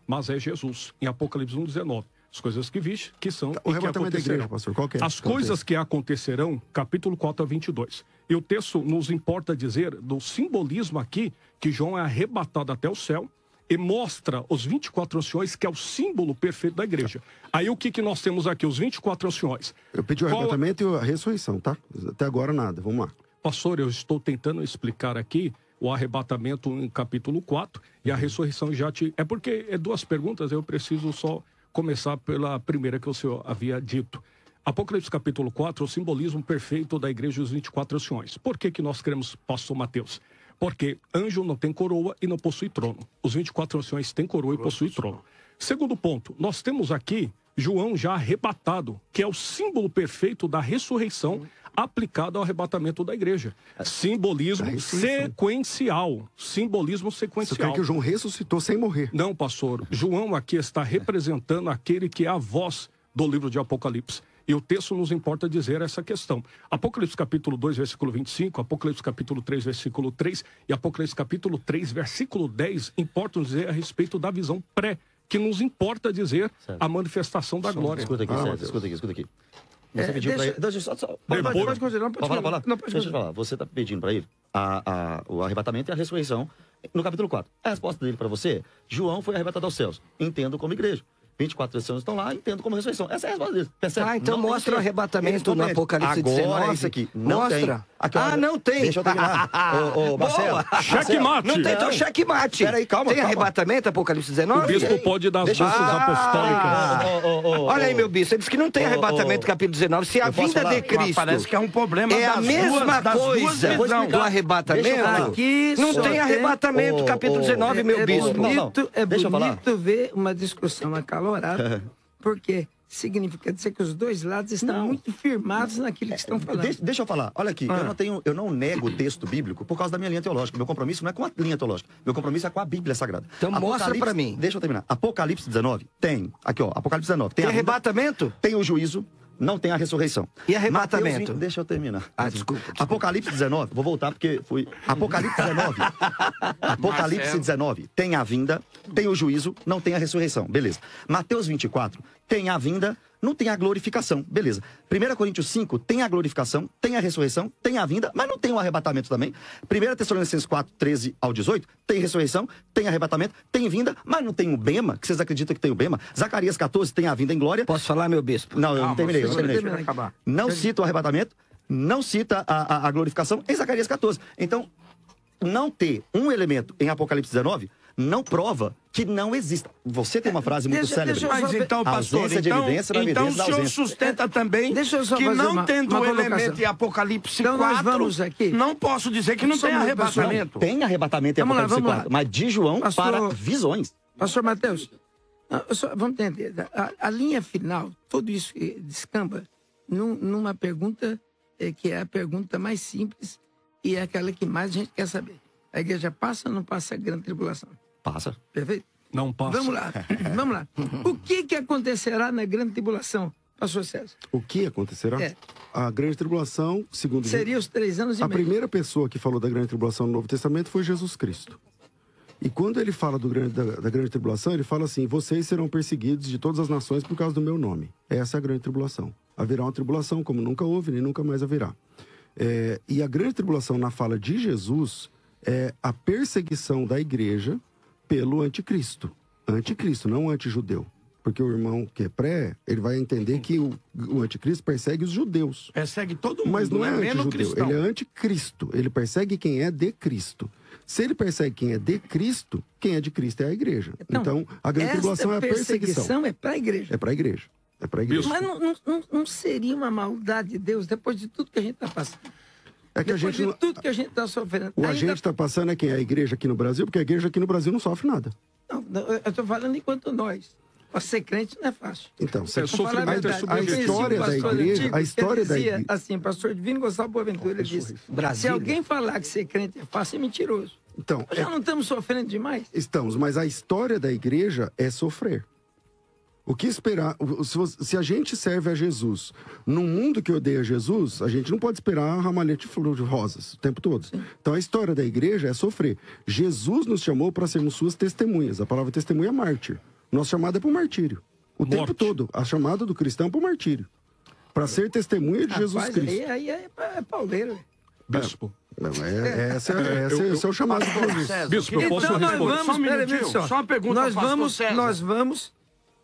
mas é Jesus, em Apocalipse 1:19. As coisas que viste, que são O e que arrebatamento da acontecerão. igreja, pastor, qual que é? As coisas que acontecerão, capítulo 4 a 22. E o texto nos importa dizer do simbolismo aqui, que João é arrebatado até o céu e mostra os 24 anciões, que é o símbolo perfeito da igreja. Aí o que nós temos aqui? Os 24 anciões. Eu pedi o Qual- arrebatamento e a ressurreição, tá? Até agora nada, vamos lá. Pastor, eu estou tentando explicar aqui o arrebatamento em capítulo 4 e a ressurreição já te... É porque é duas perguntas, eu preciso só começar pela primeira que o senhor havia dito. Apocalipse capítulo 4, o simbolismo perfeito da igreja dos 24 anciões. Por que nós queremos, pastor Mateus? Porque anjo não tem coroa e não possui trono. Os 24 anciões têm coroa e possuem trono. Segundo ponto, nós temos aqui João já arrebatado, que é o símbolo perfeito da ressurreição aplicado ao arrebatamento da igreja. Simbolismo sequencial. Simbolismo sequencial. Você quer que o João ressuscitou sem morrer? Não, pastor. João aqui está representando aquele que é a voz do livro de Apocalipse. E o texto nos importa dizer essa questão. Apocalipse capítulo 2, versículo 25, Apocalipse capítulo 3, versículo 3 e Apocalipse capítulo 3, versículo 10 importam dizer a respeito da visão que nos importa dizer a manifestação da glória. Escuta aqui, César, escuta aqui. Você pediu para ele... Pode continuar, pode falar. Deixa eu falar. Você está pedindo para ele o arrebatamento e a ressurreição no capítulo 4. A resposta dele para você, João foi arrebatado aos céus. Entendo como igreja. 24 anciãos estão lá, entendo como ressurreição. Essa é a resposta dele. Percebe? Então não mostra o arrebatamento no Apocalipse 19. Agora isso aqui. Não mostra. Tem. Aqui, não tem. Deixa eu terminar. Ô, Marcelo. Checkmate. Não tem, então checkmate. Peraí, calma. Tem arrebatamento, Apocalipse 19? O bispo pode dar as bolsas apostólicas. Olha aí, meu bispo. Você disse que não tem arrebatamento, capítulo 19. Se a vinda de Cristo parece que é um problema é a mesma coisa do arrebatamento, não tem arrebatamento, capítulo 19, meu bispo. É bonito ver uma discussão acalorada, porque significa dizer que os dois lados estão muito firmados naquilo que estão falando. Deixa eu falar. Olha aqui, eu não nego o texto bíblico por causa da minha linha teológica. Meu compromisso não é com a linha teológica. Meu compromisso é com a Bíblia Sagrada. Então mostra pra mim. Deixa eu terminar. Apocalipse 19 tem, aqui ó, Apocalipse 19. Tem arrebatamento? Tem o juízo, não tem a ressurreição. E arrebatamento? Deixa eu terminar. Desculpa. Apocalipse 19, vou voltar porque fui... Apocalipse 19. Apocalipse 19 tem a vinda, tem o juízo, não tem a ressurreição. Beleza. Mateus 24 tem a vinda, não tem a glorificação. Beleza. 1 Coríntios 5 tem a glorificação, tem a ressurreição, tem a vinda, mas não tem o arrebatamento também. 1 Tessalonicenses 4, 13 ao 18 tem ressurreição, tem arrebatamento, tem vinda, mas não tem o bema, que vocês acreditam que tem o bema. Zacarias 14 tem a vinda em glória. Posso falar, meu bispo? Não, eu não terminei. Não cita o arrebatamento, não cita a glorificação em Zacarias 14. Então, não ter um elemento em Apocalipse 19 não prova que não exista. Você tem uma frase muito célebre. Mas então, pastor, então o senhor sustenta também que não tendo o elemento em Apocalipse 4, não posso dizer que não tem arrebatamento. Tem arrebatamento em Apocalipse 4, mas de João para visões. Pastor Mateus, vamos entender. A linha final, tudo isso descamba numa pergunta que é a pergunta mais simples e é aquela que mais a gente quer saber. A igreja passa ou não passa a grande tribulação? Passa. Perfeito? Não passa. Vamos lá. O que acontecerá na grande tribulação, pastor César? O que acontecerá? A grande tribulação, segundo... Seria os 3 anos e meio. A primeira pessoa que falou da grande tribulação no Novo Testamento foi Jesus Cristo. E quando ele fala da grande tribulação, ele fala assim: vocês serão perseguidos de todas as nações por causa do meu nome. Essa é a grande tribulação. Haverá uma tribulação como nunca houve, nem nunca mais haverá. E a grande tribulação, na fala de Jesus, é a perseguição da igreja pelo anticristo. Anticristo, não antijudeu. Porque o irmão que é pré, ele vai entender que o anticristo persegue os judeus. Persegue todo mundo, mas não é antijudeu, cristão. Ele é anticristo. Ele persegue quem é de Cristo. Se ele persegue quem é de Cristo, quem é de Cristo é a igreja. Então a grande tribulação é a perseguição. É para a igreja. É para a igreja. É para a igreja. Mas não seria uma maldade de Deus depois de tudo que a gente está passando? É que depois de tudo que a gente está sofrendo. O a gente está passando é quem? A igreja aqui no Brasil? Porque a igreja aqui no Brasil não sofre nada. Não, eu estou falando enquanto nós. Para ser crente não é fácil. Então, a história da igreja... A história da igreja... Assim, pastor Divino Gonçalo Boaventura, ele disse: se alguém falar que ser crente é fácil, é mentiroso. Então, já não estamos sofrendo demais? Estamos, mas a história da igreja é sofrer. O que esperar? Se a gente serve a Jesus num mundo que odeia Jesus, a gente não pode esperar ramalhete de rosas o tempo todo. Sim. Então a história da igreja é sofrer. Jesus nos chamou para sermos suas testemunhas. A palavra testemunha é mártir. Nossa chamada é para o martírio. O tempo todo. A chamada do cristão é para o martírio. Para ser testemunha de Jesus Cristo. Aí é pauleiro. Bispo. Não, esse é o chamado do Cristo. Bispo, eu posso responder? Só uma pergunta.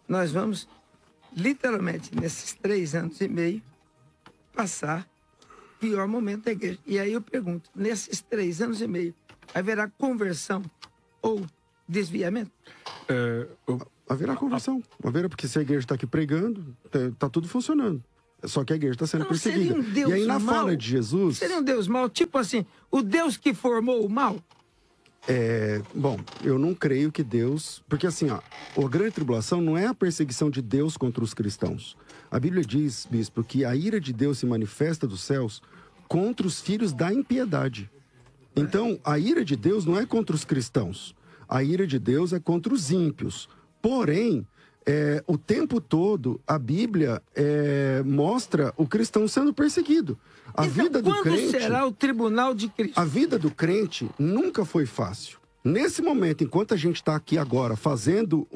Nós vamos, literalmente, nesses 3 anos e meio, passar o pior momento da igreja. E aí eu pergunto, nesses 3 anos e meio, haverá conversão ou desviamento? Haverá conversão. Haverá, porque se a igreja está aqui pregando, está tudo funcionando. Só que a igreja está sendo perseguida. E aí, na fala de Jesus... Seria um Deus mau? Tipo assim, o Deus que formou o mal? Bom, eu não creio que Deus... Porque assim, a grande tribulação não é a perseguição de Deus contra os cristãos. A Bíblia diz, bispo, que a ira de Deus se manifesta dos céus contra os filhos da impiedade. Então, a ira de Deus não é contra os cristãos. A ira de Deus é contra os ímpios. Porém, o tempo todo, a Bíblia mostra o cristão sendo perseguido. A vida do crente... Quando será o tribunal de Cristo? A vida do crente nunca foi fácil. Nesse momento, enquanto a gente está aqui agora fazendo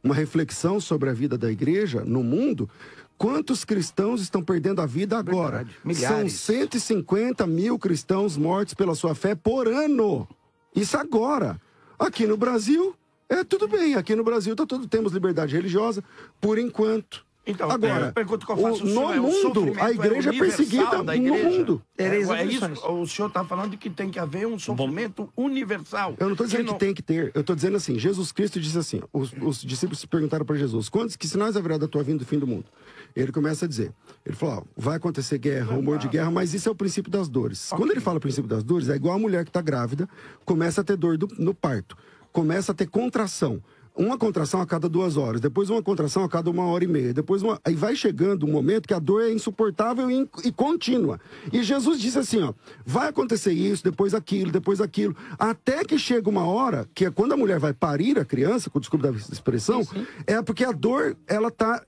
uma reflexão sobre a vida da igreja no mundo, quantos cristãos estão perdendo a vida agora? São 150 mil cristãos mortos pela sua fé por ano. Isso agora. Aqui no Brasil, tudo bem. Aqui no Brasil temos liberdade religiosa, por enquanto. Então, agora, a pergunta que eu faço, no mundo, a igreja é perseguida no mundo. É isso, o senhor está falando de que tem que haver um sofrimento universal. Eu não estou dizendo que tem que ter. Eu estou dizendo assim, Jesus Cristo disse assim, os discípulos perguntaram para Jesus, que sinais haverá da tua vinda do fim do mundo? Ele começa a dizer, ele falou, vai acontecer guerra, rumor de guerra, mas isso é o princípio das dores. Quando ele fala o princípio das dores, é igual a mulher que está grávida, começa a ter dor no parto, começa a ter contração. Uma contração a cada 2 horas, depois uma contração a cada 1h30, depois aí vai chegando um momento que a dor é insuportável e contínua. E Jesus disse assim, vai acontecer isso, depois aquilo, até que chega uma hora, que é quando a mulher vai parir a criança, com desculpa da expressão, é porque a dor, ela tá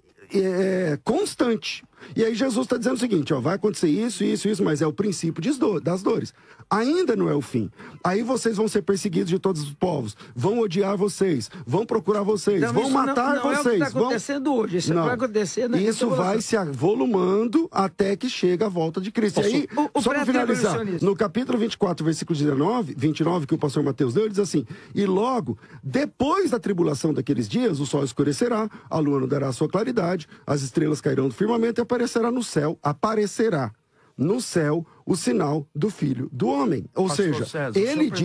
constante. E aí Jesus está dizendo o seguinte, vai acontecer isso, mas é o princípio das dores. Ainda não é o fim. Aí vocês vão ser perseguidos de todos os povos, vão odiar vocês, vão procurar vocês, então, vão matar não vocês. É o que está acontecendo hoje, isso vai acontecer... Isso vai se avolumando até que chega a volta de Cristo. E aí, só para finalizar, no capítulo 24, versículo 29, que o pastor Mateus deu, ele diz assim, e logo, depois da tribulação daqueles dias, o sol escurecerá, a lua não dará a sua claridade, as estrelas cairão do firmamento e aparecerá no céu o sinal do Filho do Homem. Ou seja,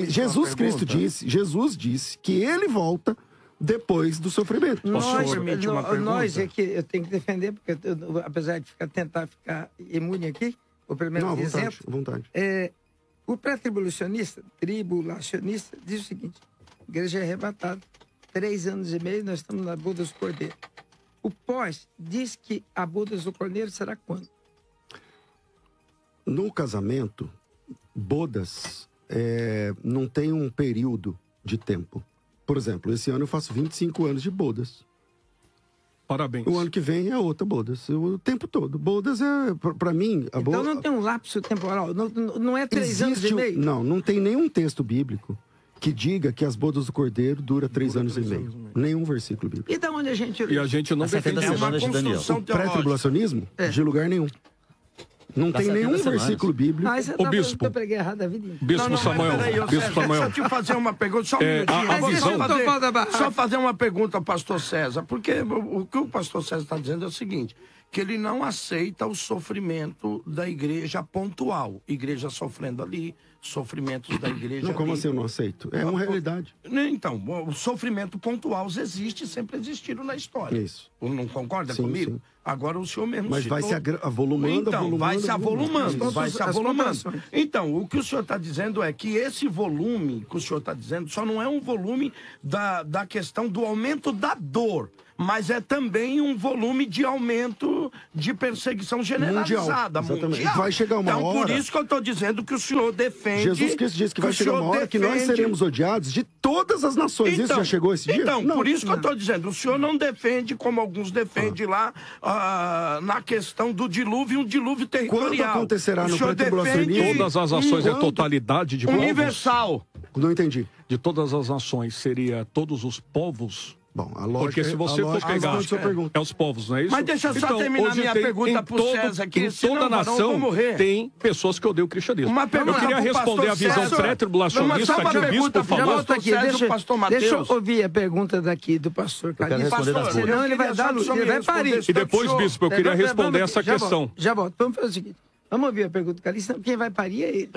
Jesus Cristo Jesus disse que ele volta depois do sofrimento. Nós é que eu tenho que defender, porque apesar de tentar ficar imune aqui, ou pelo menos isento, vontade. O pré-tribulacionista diz o seguinte, a igreja é arrebatada, 3 anos e meio, nós estamos na boda do Cordeiro. O pós diz que a boda do Cordeiro será quando? No casamento, bodas não tem um período de tempo. Por exemplo, esse ano eu faço 25 anos de bodas. Parabéns. O ano que vem é outra bodas. O tempo todo. Bodas para mim... Então não tem um lapso temporal? Não é 3 anos e meio? Não tem nenhum texto bíblico que diga que as bodas do Cordeiro duram 3 anos e meio. Nenhum versículo bíblico. E da onde a gente... E a gente não defende uma construção pré-tribulacionismo? De lugar nenhum. Não tem nenhum versículo bíblico. O bispo. Eu preguei errado a vida inteira. Bispo Samuel. Bispo Samuel. Deixa eu te fazer uma pergunta, só um minutinho. Só fazer uma pergunta ao pastor César, porque o que o pastor César está dizendo é o seguinte, que ele não aceita o sofrimento da igreja pontual. Igreja sofrendo ali, sofrimentos da igreja não, como ali. assim eu não aceito? É uma realidade. Então, o sofrimento pontual existe e sempre existiu na história. Isso. Não concorda comigo? Sim. Agora o senhor mesmo mas citou... vai se avolumando, então, vai se avolumando. Então, o que o senhor está dizendo é que esse volume que o senhor está dizendo só não é um volume da questão do aumento da dor, mas é também um volume de aumento de perseguição generalizada, mundial. Vai chegar uma hora... Então, por isso que eu estou dizendo que o senhor defende... Jesus Cristo disse que vai chegar uma hora que nós seremos odiados de todas as nações. Então, isso já chegou esse dia? Então, por isso que eu estou dizendo, o senhor não defende, como alguns defendem lá, na questão do dilúvio, um dilúvio territorial. Quando acontecerá no pré-tribulacionismo? Todas as ações, a totalidade de povos? Universal. Não entendi. De todas as nações, seria todos os povos? Bom, a lógica, porque se você for pegar, é os povos, não é isso? Mas deixa eu só terminar minha pergunta para o César aqui. Em toda nação tem pessoas que odeiam o cristianismo. Eu queria responder a visão pré-tribulacionista que o bispo falou. Deixa eu ouvir a pergunta daqui do pastor Calixto. Senão ele vai dar luz, ele vai parir. E depois, bispo, eu queria responder essa questão. Já volto. Vamos fazer o seguinte. Vamos ouvir a pergunta do Calixto, quem vai parir é ele.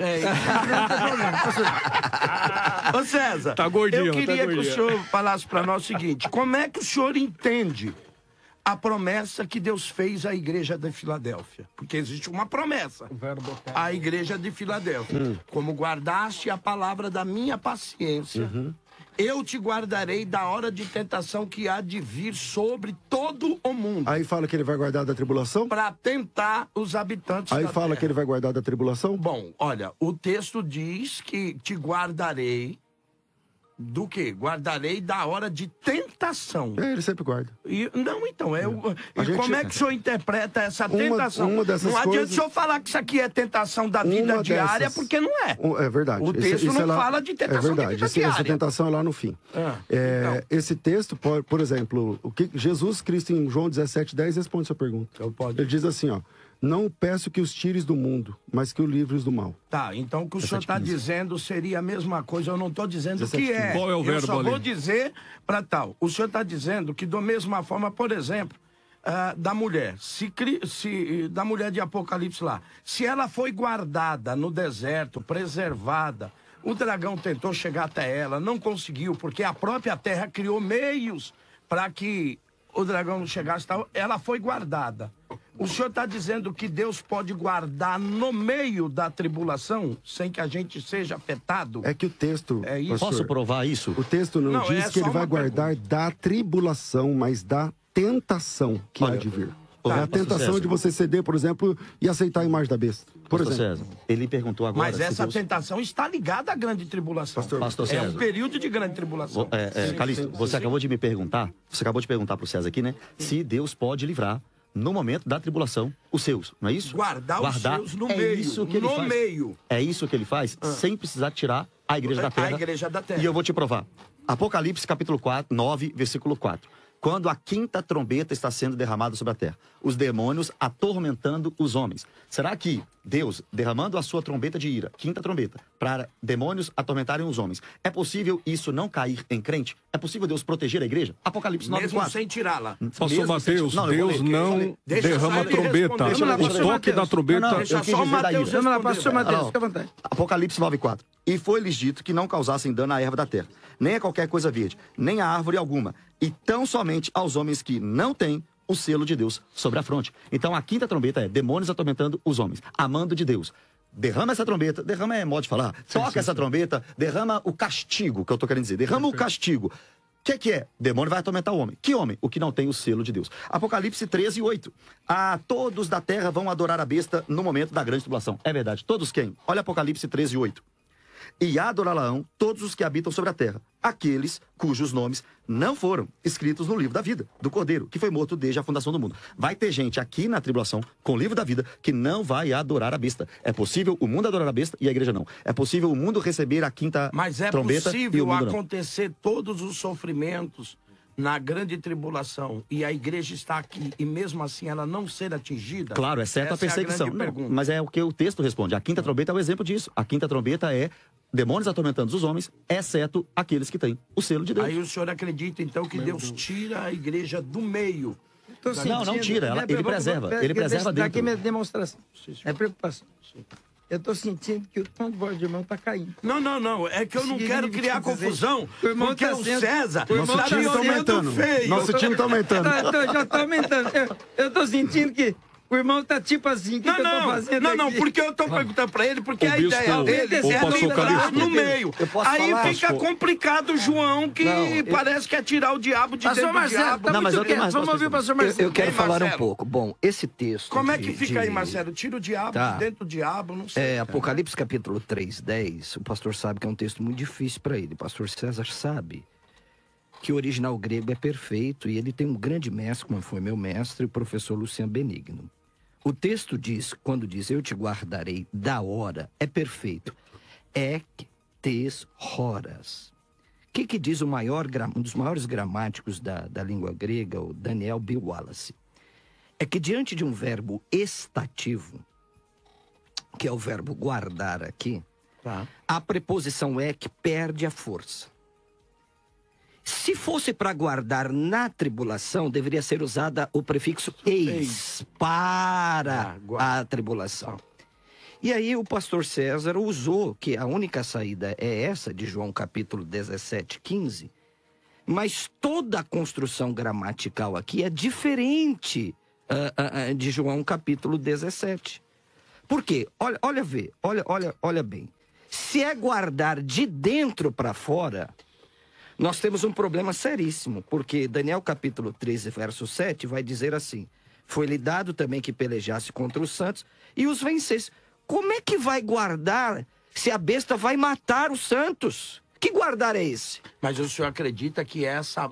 Ô César, Tá gordinho, eu queria tá que o gordinho. senhor falasse para nós o seguinte, como é que o senhor entende a promessa que Deus fez à igreja de Filadélfia? Porque existe uma promessa. A igreja de Filadélfia. Como guardaste a palavra da minha paciência, eu te guardarei da hora de tentação que há de vir sobre todo o mundo. Aí fala que ele vai guardar da tribulação? Para tentar os habitantes Aí da fala terra. que ele vai guardar da tribulação? Bom, olha, o texto diz que te guardarei do quê? Guardarei da hora de tentação. Ele sempre guarda. Não, então, e gente- como é que o senhor interpreta essa tentação? uma dessas não adianta coisas- o senhor falar que isso aqui é tentação da vida Uma diária, dessas- porque não é. É verdade. O texto não é lá- fala de tentação É verdade. de vida Essa diária. tentação é lá no fim. Então. Esse texto, por exemplo, o que Jesus Cristo em João 17:10 responde sua pergunta. Ele diz assim, ó: não peço que os tires do mundo, mas que o livres do mal. Tá, então o que o senhor está dizendo seria a mesma coisa. Eu não estou dizendo o que 17, é. Qual é o Eu verbo só ali? vou dizer para tal. O senhor está dizendo que, da mesma forma, por exemplo, da mulher, da mulher de Apocalipse lá, se ela foi guardada no deserto, preservada, o dragão tentou chegar até ela, não conseguiu, porque a própria terra criou meios para que o dragão não chegasse, tal, ela foi guardada. O senhor está dizendo que Deus pode guardar no meio da tribulação, sem que a gente seja afetado? É que o texto... É isso. pastor, Posso provar isso? O texto não, Não, diz é que só ele vai uma guardar da tribulação, mas da tentação que há Olha, de vir. Tá, É a pastor tentação César. de você ceder, por exemplo, e aceitar a imagem da besta. Por Pastor exemplo. César, ele perguntou agora Mas se essa Deus... tentação está ligada à grande tribulação. Pastor É um César. período de grande tribulação. Calixto, você acabou de me perguntar, você acabou de perguntar pro César aqui, né? Se Deus pode livrar, no momento da tribulação, os seus, não é isso? Guardar os seus no meio, Isso que ele no faz. meio. É isso que ele faz, sem precisar tirar a igreja da terra. A igreja da terra. E eu vou te provar. Apocalipse capítulo 9, versículo 4. Quando a quinta trombeta está sendo derramada sobre a terra, os demônios atormentando os homens. Será que Deus, derramando a sua trombeta de ira, quinta trombeta, para demônios atormentarem os homens, é possível isso não cair em crente? É possível Deus proteger a igreja? Apocalipse 9, Mesmo 4. sem tirá-la. Pastor Mateus, Não, eu vou Deus ler. não Deixa derrama só a ele trombeta. responder. O toque da trombeta... Não, Deixa eu quis só o dizer da Mateus ira. Vamos lá, responder. pastor Mateus, Não. fica à vontade. Apocalipse 9:4. E foi-lhes dito que não causassem dano à erva da terra, nem a qualquer coisa verde, nem a árvore alguma, e tão somente aos homens que não têm o selo de Deus sobre a fronte. Então a quinta trombeta é demônios atormentando os homens, amando de Deus. Derrama essa trombeta, derrama é modo de falar, toca essa trombeta, derrama o castigo, que eu tô querendo dizer, derrama o castigo. O que é? Demônio vai atormentar o homem. Que homem? O que não tem o selo de Deus. Apocalipse 13:8. A todos da terra vão adorar a besta no momento da grande tribulação. É verdade. Todos quem? Olha Apocalipse 13:8. E adorá-la-ão todos os que habitam sobre a terra, aqueles cujos nomes não foram escritos no livro da vida do Cordeiro, que foi morto desde a fundação do mundo. Vai ter gente aqui na tribulação, com o livro da vida, que não vai adorar a besta. É possível o mundo adorar a besta e a igreja não. É possível o mundo receber a quinta Mas é trombeta e o possível mundo não. acontecer todos os sofrimentos na grande tribulação e a igreja está aqui e mesmo assim ela não ser atingida? Claro, exceto a Essa perseguição. É a grande Não, pergunta. mas é o que o texto responde. A quinta trombeta é o exemplo disso. A quinta trombeta é demônios atormentando os homens, exceto aqueles que têm o selo de Deus. Aí o senhor acredita então que Deus tira a igreja do meio? Não tira, ela- ele preserva, ele preserva Daqui dentro. minha demonstração. É preocupação. Eu estou sentindo que o tom de voz do irmão está caindo. Não. É que eu não quero Significa criar dizer, confusão, o irmão porque tá o sendo- César o irmão está tá me sendo- olhando feio. Nosso time tá aumentando. Já estou aumentando. Eu estou sentindo que o irmão está tipo assim. O que eu estou fazendo Não, aqui? porque eu estou perguntando para ele, porque Ô, a bispo, ideia dele ô, é pastor entrar Calixto. no meio. Eu posso Aí falar? fica complicado, João, que parece que é tirar o diabo de Pastor dentro do Marcelo, diabo. tá Não, mas muito eu tenho quieto. mais Vamos duas ouvir o pastor Eu Marcelo. quero Ei, falar um Marcelo. pouco. Bom, esse texto... Como é que de- fica aí, de- Marcelo? Tira o diabo Tá. de dentro do diabo, não sei. Apocalipse capítulo 3:10, o pastor sabe que é um texto muito difícil para ele. O pastor César sabe que o original grego é perfeito e ele tem um grande mestre, como foi meu mestre, o professor Luciano Benigno. O texto diz, quando diz, eu te guardarei da hora, é perfeito. Ec tes horas. O que diz um dos maiores gramáticos da língua grega, o Daniel B. Wallace? É que diante de um verbo estativo, que é o verbo guardar aqui, a preposição ec perde a força. Se fosse para guardar na tribulação, deveria ser usada o prefixo eis para a tribulação. E aí o pastor César usou que a única saída é essa, de João capítulo 17, 15, mas toda a construção gramatical aqui é diferente de João capítulo 17. Por quê? Olha bem. Se é guardar de dentro para fora, nós temos um problema seríssimo, porque Daniel capítulo 13, verso 7 vai dizer assim: foi-lhe dado também que pelejasse contra os santos e os vencesse. Como é que vai guardar se a besta vai matar os santos? Que guardar é esse? Mas o senhor acredita que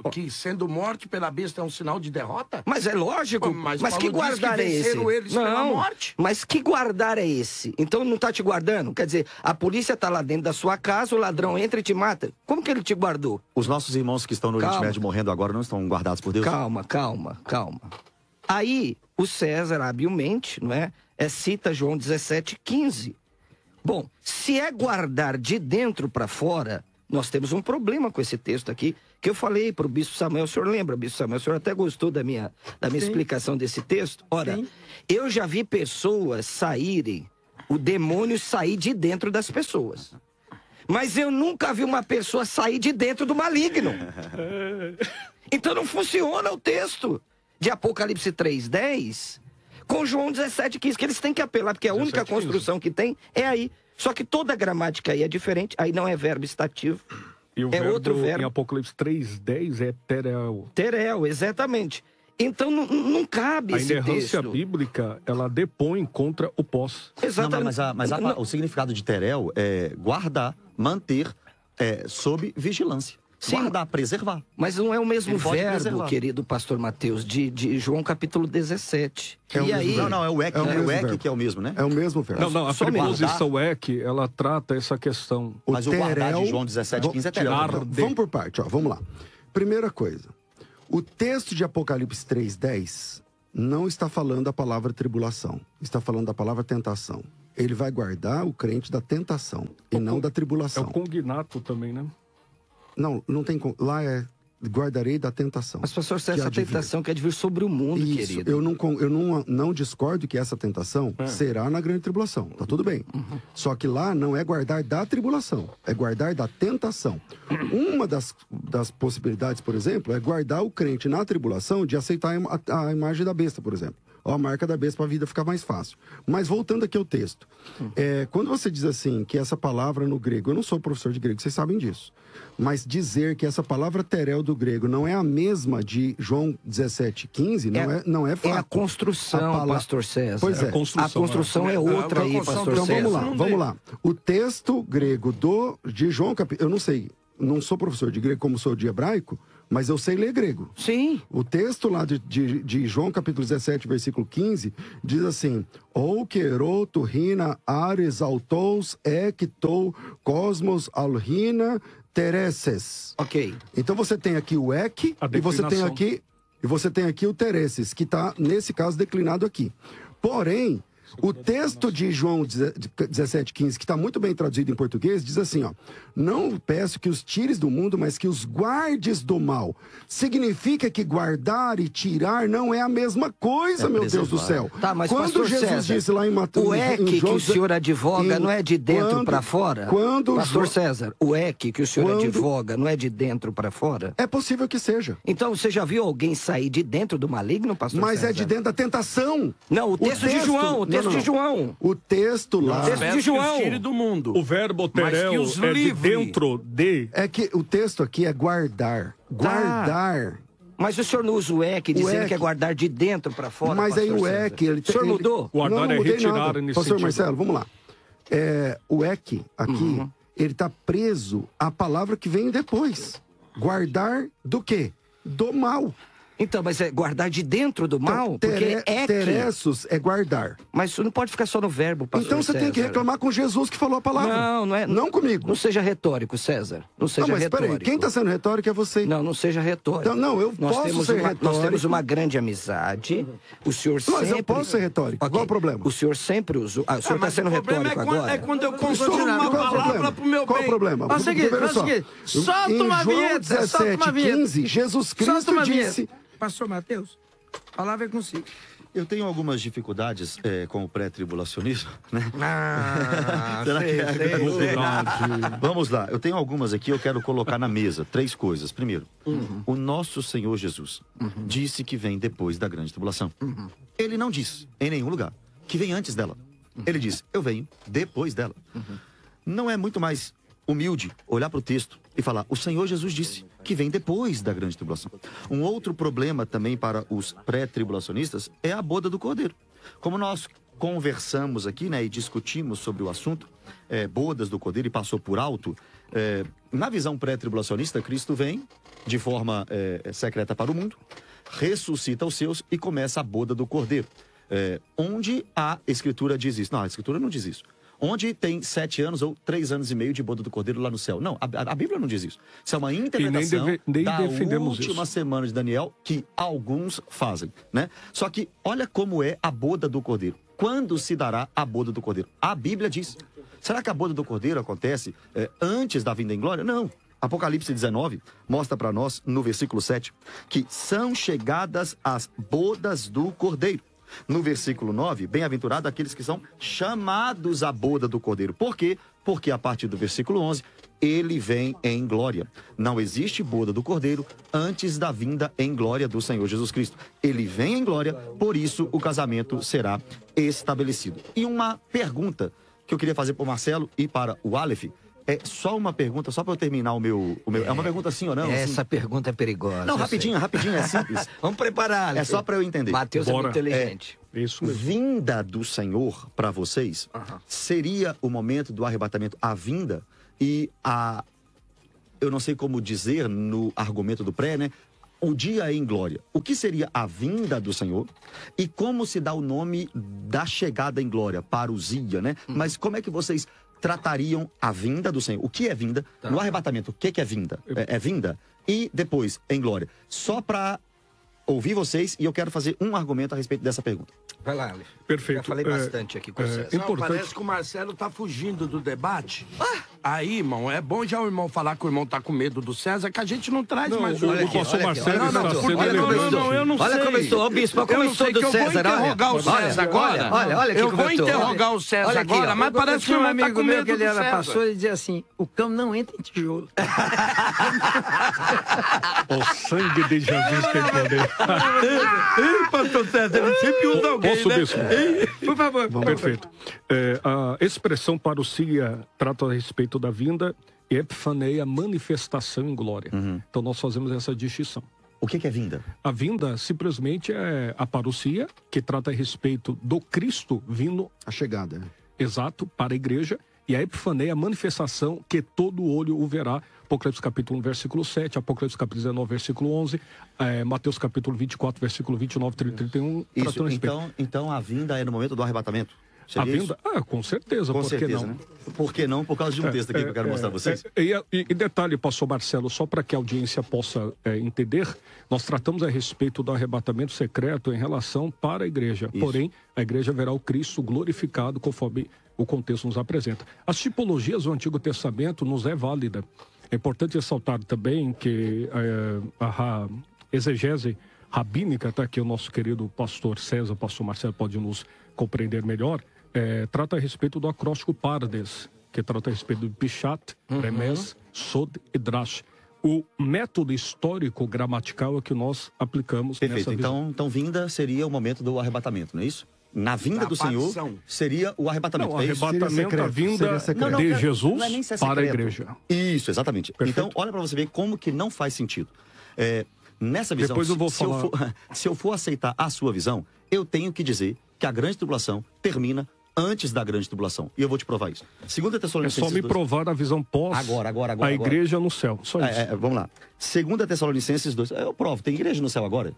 que sendo morte pela besta é um sinal de derrota? Mas é lógico. Mas que guardar é esse? Eles pela morte. Mas que guardar é esse? Então não está te guardando? Quer dizer, a polícia está lá dentro da sua casa, o ladrão entra e te mata. Como que ele te guardou? Os nossos irmãos que estão no Oriente Médio morrendo agora não estão guardados por Deus? Calma. Aí o César, habilmente, não é? Cita João 17, 15. Bom, se é guardar de dentro para fora, nós temos um problema com esse texto aqui, que eu falei para o Bispo Samuel. O senhor lembra, Bispo Samuel? O senhor até gostou da minha explicação desse texto? Ora, eu já vi pessoas saírem, o demônio sair de dentro das pessoas. Mas eu nunca vi uma pessoa sair de dentro do maligno. Então não funciona o texto de Apocalipse 3:10 com João 17:15, que eles têm que apelar, porque a única construção que tem é aí. Só que toda a gramática aí é diferente, aí não é verbo estativo, e o outro verbo. Em Apocalipse 3:10 é terel. Terel, exatamente. Então não cabe esse texto. A inerrância bíblica, ela depõe contra o pós. Exatamente. Não, mas o significado de terel é guardar, manter, sob vigilância. Sim. Guardar, preservar. Mas não é o mesmo verbo, preservar. querido pastor Mateus, de João capítulo 17. E aí... Não, é o ek, o ek que é o mesmo, né? É o mesmo verbo. Não, a preposição ek, ela trata essa questão. Mas o guardar de João 17:15 é terel. Vamos por parte, vamos lá. Primeira coisa, o texto de Apocalipse 3:10 não está falando a palavra tribulação, está falando a palavra tentação. Ele vai guardar o crente da tentação e não da tribulação. É o cognato também, né? Não tem... Lá guardarei da tentação. Mas, pastor César, essa tentação quer vir sobre o mundo, isso, querido. Eu não discordo que essa tentação será na grande tribulação. Tá tudo bem. Só que lá não é guardar da tribulação, é guardar da tentação. Uma das possibilidades, por exemplo, é guardar o crente na tribulação de aceitar a imagem da besta, por exemplo. Ou a marca da besta para a vida ficar mais fácil. Mas voltando aqui ao texto. Quando você diz assim, que essa palavra no grego... Eu não sou professor de grego, vocês sabem disso. Mas dizer que essa palavra terel do grego não é a mesma de João 17:15, não é fato. É a construção, pastor César. Pois é. A construção é outra aí, pastor César. Então vamos lá. O texto grego de João... Eu não sei, não sou professor de grego como sou de hebraico, mas eu sei ler grego. Sim. O texto lá de João, capítulo 17, versículo 15, diz assim: ou queroto rina ares autos ektou cosmos alrina tereses. Ok. Então você tem aqui o ek e você tem aqui o tereses, que está, nesse caso, declinado aqui. Porém, o texto de João 17:15, que está muito bem traduzido em português, diz assim, ó: não peço que os tires do mundo, mas que os guardes do mal. Significa que guardar e tirar não é a mesma coisa, meu Deus do céu. Tá, mas quando pastor Jesus César, disse lá em Mateus, o ek que o senhor advoga não é de dentro para fora? Pastor César, o ek que o senhor advoga não é de dentro para fora? É possível que seja. Então, você já viu alguém sair de dentro do maligno, pastor Mas César? é de dentro da tentação. Não, o texto de João, de João. O texto lá... O texto de João. Tire do mundo. O verbo terel é de dentro de... É que o texto aqui é guardar. Guardar. Mas o senhor não usa o ek dizendo que é guardar de dentro para fora, mas aí o ek... O senhor mudou? Guardar não é retirar nada. nesse Pastor sentido. Marcelo, vamos lá. O ek aqui, ele está preso à palavra que vem depois. Guardar do quê? Do mal. Então, mas é guardar de dentro do mal? Porque é teressos é guardar. Mas isso não pode ficar só no verbo, pastor Então você César. tem que reclamar com Jesus que falou a palavra. Não é. Não comigo. Não seja retórico, César. Não seja mas retórico. Peraí, quem está sendo retórico é você. Não seja retórico. Não, eu posso ser retórico. Nós temos uma grande amizade. O senhor sempre... Mas eu posso ser retórico. Qual o problema? O senhor sempre usou... o senhor está sendo retórico agora? É quando eu consigo uma palavra pro meu bem. Qual o problema? Faz o seguinte, solta uma vinheta, solta uma vinheta. 15, Jesus Cristo disse... Pastor Mateus, a palavra é consigo. eu tenho algumas dificuldades com o pré-tribulacionismo, né? Vamos lá, eu tenho algumas aqui, eu quero colocar na mesa. 3 coisas. Primeiro, o nosso Senhor Jesus disse que vem depois da grande tribulação. Ele não diz, em nenhum lugar, que vem antes dela. Ele diz, eu venho depois dela. Não é muito mais humilde olhar para o texto e falar, o Senhor Jesus disse que vem depois da grande tribulação. Um outro problema também para os pré-tribulacionistas é a boda do Cordeiro. Como nós conversamos aqui, né, e discutimos sobre o assunto, bodas do Cordeiro, e passou por alto, na visão pré-tribulacionista, Cristo vem de forma secreta para o mundo, ressuscita os seus e começa a boda do Cordeiro. Onde a Escritura diz isso? Não, a Escritura não diz isso. Onde tem 7 anos ou 3 anos e meio de boda do Cordeiro lá no céu. Não, a Bíblia não diz isso. Isso é uma interpretação da última semana de Daniel que alguns fazem, né? Só que olha como é a boda do Cordeiro. Quando se dará a boda do Cordeiro? A Bíblia diz. Será que a boda do Cordeiro acontece antes da vinda em glória? Não. Apocalipse 19 mostra para nós, no versículo 7, que são chegadas as bodas do Cordeiro. No versículo 9, bem-aventurado aqueles que são chamados à boda do Cordeiro. Por quê? Porque a partir do versículo 11, ele vem em glória. Não existe boda do Cordeiro antes da vinda em glória do Senhor Jesus Cristo. Ele vem em glória, por isso o casamento será estabelecido. E uma pergunta que eu queria fazer para o Marcelo e para o Aleph, é só uma pergunta, só para eu terminar o meu... É uma pergunta sim ou não? Essa assim? pergunta é perigosa. Não, rapidinho, é simples. Vamos preparar. É só para eu entender. Mateus é muito inteligente. Isso mesmo. Vinda do Senhor para vocês seria o momento do arrebatamento, a vinda e a... Eu não sei como dizer no argumento do pré, né? O dia em glória. O que seria a vinda do Senhor e como se dá o nome da chegada em glória, parousia, né? Mas como é que vocês tratariam a vinda do Senhor? O que é vinda? No arrebatamento, o que é vinda? É vinda e depois em glória. Só para ouvir vocês e eu quero fazer um argumento a respeito dessa pergunta. Vai lá, Aleph. Perfeito. Já falei bastante aqui com vocês. Parece que o Marcelo tá fugindo do debate. Aí, irmão, é bom já o irmão falar que o irmão tá com medo do César, que a gente não traz mais o pastor Marcelo está sendo elegante. eu não sei. Olha como eu estou, bispo, como eu estou do César. Eu vou interrogar o César agora. Olha eu vou interrogar o César agora, mas parece que o irmão tá com medo do César. Ele passou e dizia assim, o cão não entra em tijolo. O sangue de Jesus tem poder. Ei, pastor César, ele sempre usa alguém, Posso, né? bispo? Por favor. Perfeito. A expressão parousia trata a respeito da vinda e epifaneia, manifestação em glória. Então nós fazemos essa distinção. O que é vinda? A vinda simplesmente é a parousia, que trata a respeito do Cristo vindo... A chegada. Exato, para a igreja. E a epifaneia, a manifestação que todo olho o verá. Apocalipse capítulo 1, versículo 7, Apocalipse capítulo 19, versículo 11, Mateus capítulo 24, versículo 29, 30, 31. Isso, então a vinda é no momento do arrebatamento? A vinda? Com certeza. Com por certeza, que não? Né? Por que não? Por causa de um texto aqui que eu quero mostrar a vocês. E detalhe, pastor Marcelo, só para que a audiência possa entender, nós tratamos a respeito do arrebatamento secreto em relação para a igreja. Isso. Porém, a igreja verá o Cristo glorificado conforme o contexto nos apresenta. As tipologias do Antigo Testamento nos é válida. É importante ressaltar também que a exegese rabínica, até que o nosso querido pastor César, pastor Marcelo pode nos compreender melhor, trata a respeito do acróstico Pardes, que trata a respeito do Pichat, Remes, Sod e Drash. O método histórico gramatical é que nós aplicamos. Perfeito. Nessa então vinda seria o momento do arrebatamento, não é isso? Na vinda do Senhor seria o arrebatamento. Não, o arrebatamento, a vinda de Jesus para a igreja. Isso, exatamente. Perfeito. Então, olha para você ver como que não faz sentido. Nessa visão, depois eu vou falar. Se eu for aceitar a sua visão, eu tenho que dizer que a grande tribulação termina antes da grande tribulação. E eu vou te provar isso. 2 Tessalonicenses 2. É só me provar a visão pós agora, a igreja no céu. Só isso. Vamos lá. 2 Tessalonicenses 2. Eu provo. Tem igreja no céu agora?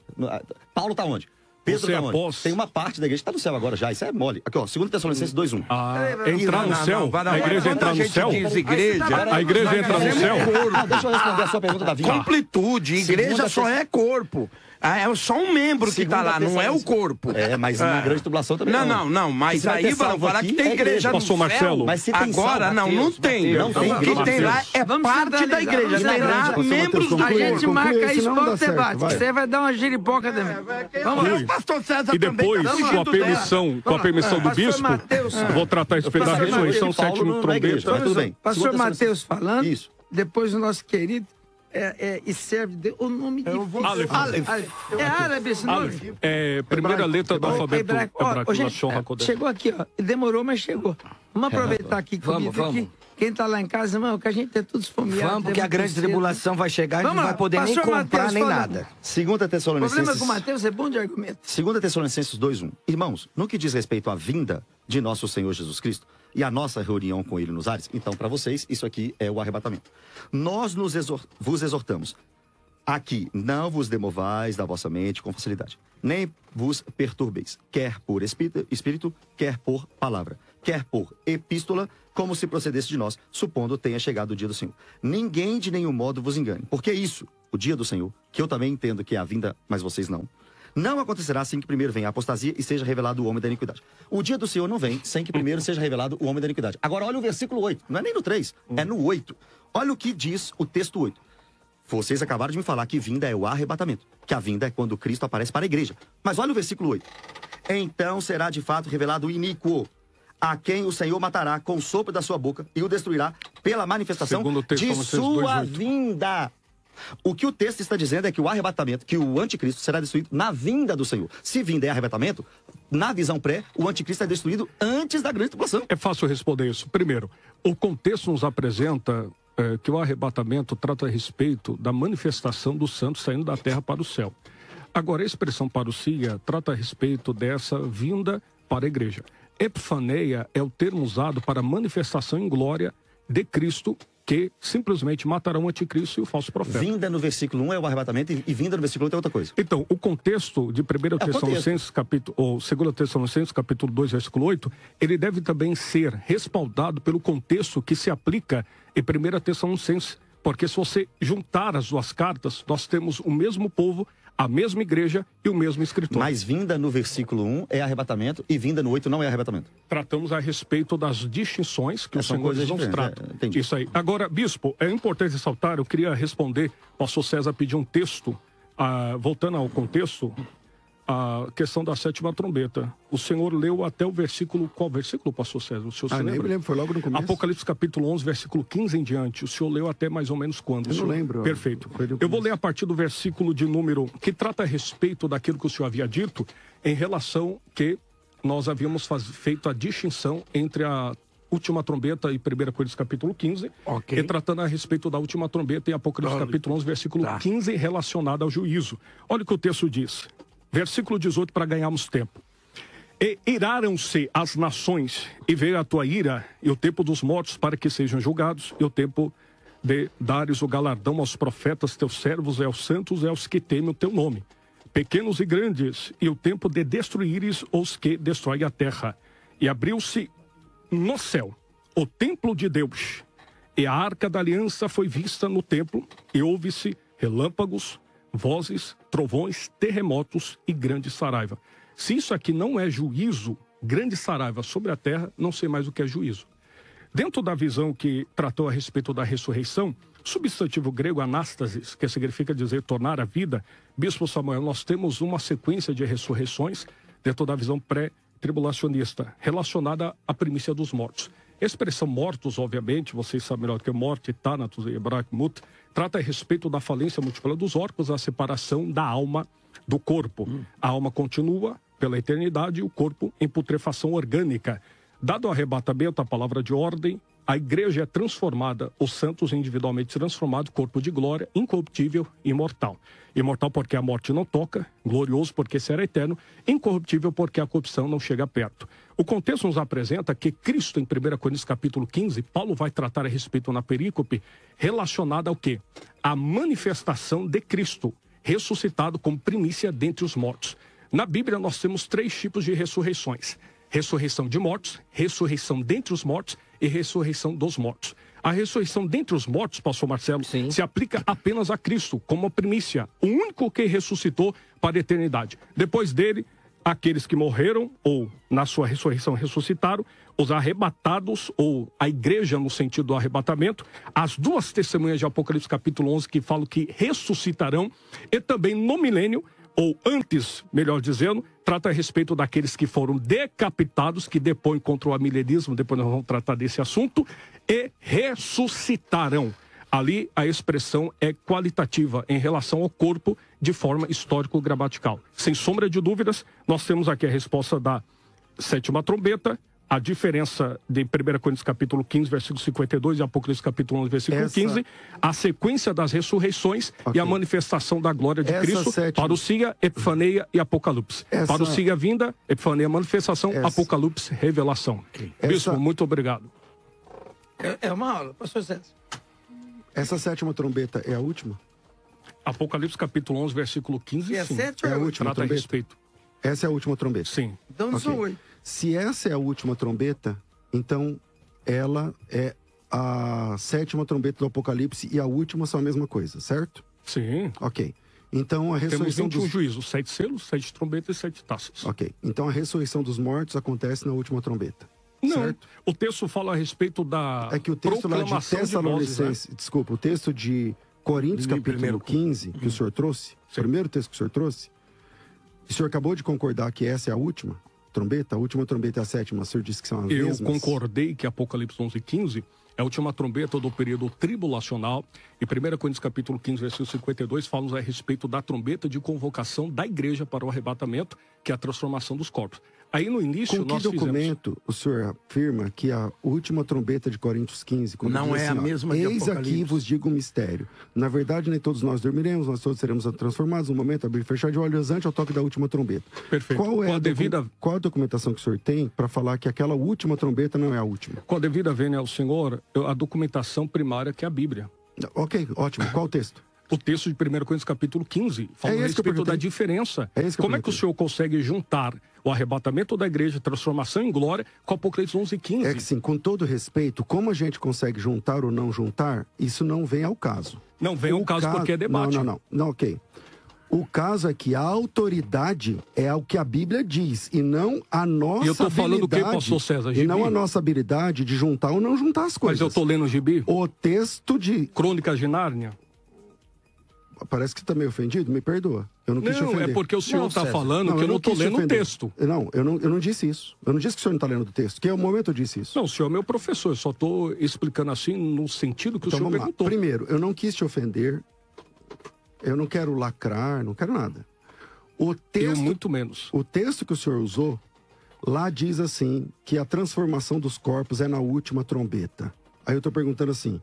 Paulo está onde? Pedro tá onde? Tem uma parte da igreja que está no céu agora já. Isso é mole. Aqui, ó. 2 Tessalonicenses 2:1. Entrar no céu? A igreja entrar no céu? A igreja entra no céu? Deixa eu responder a sua pergunta da vinda. Completude. Igreja só é corpo. É só um membro que está lá, não é o corpo. Mas na grande tribulação também não. Mas aí vamos falar que tem igreja no céu. Marcelo. Mas se tem agora, salvo, não tem. Não tem o que tem lá é parte da igreja. Tem lá membros do corpo. A gente marca isso para o debate. Você vai dar uma giripoca também. Vamos lá. O pastor César e depois, com a permissão do bispo, eu vou tratar esse pedaço da ressurreição, sétimo trombeta. Tudo bem. Pastor Mateus falando, depois o nosso querido e serve o nome de Aleph. É árabe esse nome? Primeira letra do alfabeto hebraico. Chegou aqui, ó. Demorou, mas chegou. Vamos aproveitar aqui comigo. Vamos. Quem está lá em casa, irmão, que a gente é tudo esfomeado. Vamos, porque a grande tribulação vai chegar e não vai poder nem comprar nem nada. 2 Tessalonicenses... O problema com o Mateus é bom de argumento. 2 Tessalonicenses 2:1. Irmãos, no que diz respeito à vinda de nosso Senhor Jesus Cristo e a nossa reunião com Ele nos ares, então, para vocês, isso aqui é o arrebatamento. Nós vos exortamos. Aqui, não vos demovais da vossa mente com facilidade, nem vos perturbeis, quer por espírito, quer por palavra, quer por epístola, como se procedesse de nós, supondo tenha chegado o dia do Senhor. Ninguém de nenhum modo vos engane, porque isso, o dia do Senhor, que eu também entendo que é a vinda, mas vocês não acontecerá sem que primeiro venha a apostasia e seja revelado o homem da iniquidade. O dia do Senhor não vem sem que primeiro seja revelado o homem da iniquidade. Agora olha o versículo 8, não é nem no 3, é no 8. Olha o que diz o texto 8. Vocês acabaram de me falar que vinda é o arrebatamento, que a vinda é quando Cristo aparece para a igreja. Mas olha o versículo 8. Então será de fato revelado o iníquo, a quem o Senhor matará com o sopro da sua boca e o destruirá pela manifestação de sua vinda. O que o texto está dizendo é que o arrebatamento, que o anticristo será destruído na vinda do Senhor. Se vinda é arrebatamento, na visão pré, o anticristo é destruído antes da grande tribulação. É fácil responder isso. Primeiro, o contexto nos apresenta que o arrebatamento trata a respeito da manifestação dos santos saindo da terra para o céu. Agora, a expressão parousia trata a respeito dessa vinda para a igreja. Epifaneia é o termo usado para manifestação em glória de Cristo, que simplesmente matará o anticristo e o falso profeta. Vinda no versículo 1 é o arrebatamento e vinda no versículo 8 é outra coisa. Então, o contexto de 1 Tessalonicenses, ou 2 Tessalonicenses, capítulo 2, versículo 8, ele deve também ser respaldado pelo contexto que se aplica em 1 Tessalonicenses, porque se você juntar as duas cartas, nós temos o mesmo povo, a mesma igreja e o mesmo escritor. Mas vinda no versículo 1 é arrebatamento e vinda no 8 não é arrebatamento. Tratamos a respeito das distinções que os senhores nos tratam. Isso aí. Agora, bispo, é importante ressaltar, eu queria responder, o pastor César pediu um texto, voltando ao contexto, a questão da sétima trombeta. O senhor leu até o versículo... Qual versículo, pastor César? O senhor se lembra? Nem lembro, foi logo no começo. Apocalipse capítulo 11, versículo 15 em diante. O senhor leu até mais ou menos quando? Eu não lembro. Perfeito. Eu vou ler a partir do versículo de número... que trata a respeito daquilo que o senhor havia dito em relação que nós havíamos feito a distinção entre a última trombeta e 1 Coríntios capítulo 15, e tratando a respeito da última trombeta em Apocalipse capítulo 11, versículo 15, relacionado ao juízo. Olha o que o texto diz. Versículo 18, para ganharmos tempo. E iraram-se as nações, e veio a tua ira, e o tempo dos mortos para que sejam julgados, e o tempo de dares o galardão aos profetas, teus servos, e aos santos, e aos que temem o teu nome, pequenos e grandes, e o tempo de destruíres os que destroem a terra. E abriu-se no céu o templo de Deus, e a arca da aliança foi vista no templo, e houve-se relâmpagos, vozes, trovões, terremotos e grande saraiva. Se isso aqui não é juízo, grande saraiva sobre a terra, não sei mais o que é juízo. Dentro da visão que tratou a respeito da ressurreição, substantivo grego anástasis, que significa dizer tornar a vida, Bispo Samuel, nós temos uma sequência de ressurreições dentro da visão pré-tribulacionista, relacionada à primícia dos mortos. A expressão mortos, obviamente, vocês sabem melhor do que morte, thanatos e hebraico mut, trata a respeito da falência múltipla dos órgãos, a separação da alma do corpo. A alma continua pela eternidade e o corpo em putrefação orgânica. Dado o arrebatamento, a palavra de ordem, a igreja é transformada, os santos individualmente transformados, corpo de glória, incorruptível e imortal. Imortal porque a morte não toca, glorioso porque será eterno, incorruptível porque a corrupção não chega perto. O contexto nos apresenta que Cristo, em 1 Coríntios capítulo 15, Paulo vai tratar a respeito na perícope, relacionada ao quê? A manifestação de Cristo, ressuscitado como primícia dentre os mortos. Na Bíblia nós temos 3 tipos de ressurreições. Ressurreição de mortos, ressurreição dentre os mortos e ressurreição dos mortos. A ressurreição dentre os mortos, pastor Marcelo, se aplica apenas a Cristo, como a primícia, o único que ressuscitou para a eternidade. Depois dele, aqueles que morreram, ou na sua ressurreição ressuscitaram, os arrebatados, ou a igreja no sentido do arrebatamento, as duas testemunhas de Apocalipse capítulo 11 que falam que ressuscitarão, e também no milênio, ou antes, melhor dizendo, trata a respeito daqueles que foram decapitados, que depõem contra o amilenismo, depois nós vamos tratar desse assunto, e ressuscitarão. Ali a expressão é qualitativa em relação ao corpo de forma histórico-gramatical. Sem sombra de dúvidas, nós temos aqui a resposta da sétima trombeta, a diferença de 1 Coríntios capítulo 15, versículo 52 e Apocalipse capítulo 11, versículo 15, a sequência das ressurreições e a manifestação da glória de Cristo, parousia, epifaneia e Apocalipse. Parousia, vinda, epifaneia, manifestação, Apocalipse, revelação. Bispo, muito obrigado. É uma aula, pastor César. Essa sétima trombeta é a última? Apocalipse capítulo 11, versículo 15, é sim. É a última Trata trombeta? a respeito. Essa é a última trombeta? Sim. Então não são 8. Se essa é a última trombeta, então ela é a sétima trombeta do Apocalipse e a última são a mesma coisa, certo? Sim. Ok. Então a Temos ressurreição 21 dos... juízos, 7 selos, 7 trombetas e 7 taças. Ok. Então a ressurreição dos mortos acontece na última trombeta. Não, certo? O texto fala a respeito da É que o texto lá de proclamação Tessalonicenses, né? Desculpa, o texto de Coríntios capítulo 15, que o senhor trouxe, o primeiro texto que o senhor trouxe, o senhor acabou de concordar que essa é a última trombeta? A última trombeta é a sétima, o senhor disse que são as mesmas? Eu concordei que Apocalipse 11 e 15 é a última trombeta do período tribulacional. E 1 Coríntios capítulo 15, versículo 52, fala a respeito da trombeta de convocação da igreja para o arrebatamento, que é a transformação dos corpos. Aí no início Com que documento o senhor afirma que a última trombeta de Coríntios 15... Não é a mesma de Eis Apocalipse. aqui vos digo um mistério. Na verdade, nem todos nós dormiremos, nós todos seremos transformados. Um momento, abrir e fechar de olhos antes ao toque da última trombeta. Perfeito. Qual é Com a devida... Qual a documentação que o senhor tem para falar que aquela última trombeta não é a última? Com a devida vênia ao senhor, a documentação primária que é a Bíblia. Ok, ótimo. Qual o texto? O texto de 1 Coríntios capítulo 15 fala a respeito da diferença. Como é que o senhor consegue juntar o arrebatamento da igreja, transformação em glória, com Apocalipse 11 e 15? É que sim, com todo respeito, como a gente consegue juntar ou não juntar, isso não vem ao caso. Não vem ao caso porque é debate. Não, ok. O caso é que a autoridade é o que a Bíblia diz, e não a nossa habilidade. E eu tô falando o quê, pastor César? Gibi? E não a nossa habilidade de juntar ou não juntar as coisas. Mas eu tô lendo o gibi? O texto de... Crônicas de Nárnia? Parece que você tá meio ofendido, me perdoa. Eu não quis te ofender. É porque o senhor está falando que eu não estou lendo o texto. Não, eu não disse isso. Eu não disse que o senhor não está lendo o texto. Que é o momento eu disse isso. Não, o senhor é meu professor. Eu só estou explicando assim no sentido que o senhor perguntou. Primeiro, eu não quis te ofender. Eu não quero lacrar, não quero nada. O texto, eu muito menos. O texto que o senhor usou, lá diz assim, que a transformação dos corpos é na última trombeta. Aí eu estou perguntando assim,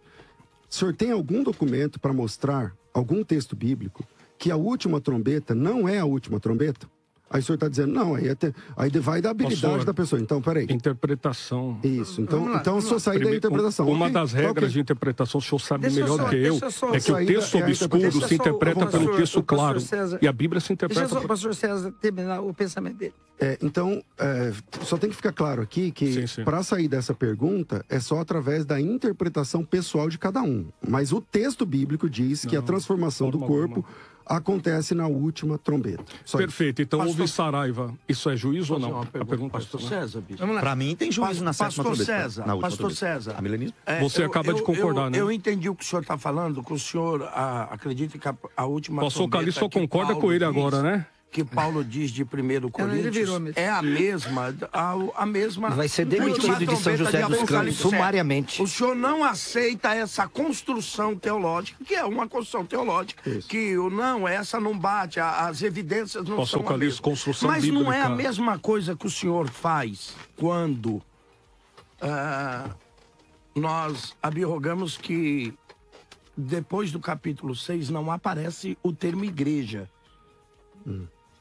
o senhor tem algum documento para mostrar, algum texto bíblico, que a última trombeta não é a última trombeta? Aí o senhor está dizendo, não, aí vai da habilidade da pessoa. Então, peraí. Interpretação. Isso. Então o senhor sair da interpretação. Uma das regras de interpretação, o senhor sabe melhor do que eu, é que o texto obscuro se interpreta pelo texto claro. E a Bíblia se interpreta... Deixa só o pastor César terminar o pensamento dele. Então, só tem que ficar claro aqui que para sair dessa pergunta é só através da interpretação pessoal de cada um. Mas o texto bíblico diz que a transformação do corpo acontece na última trombeta. Perfeito. Então houve Saraiva. Isso é juízo ou não? A pergunta, pastor César, bicho. Para mim tem juízo na sétima trombeta. Pastor César. A milenismo? Você acaba de concordar, né? Eu entendi o que o senhor está falando, que o senhor acredita que a última trombeta... Pastor Calixto só concorda com ele agora, né? Que Paulo diz de 1 Coríntios é a mesma. Vai ser demitido de São José dos Campos sumariamente. O senhor não aceita essa construção teológica, que é uma construção teológica, que essa não bate, as evidências não são a mesma. Construção Mas bíblica. Não é a mesma coisa que o senhor faz quando nós abirrogamos que depois do capítulo 6 não aparece o termo igreja.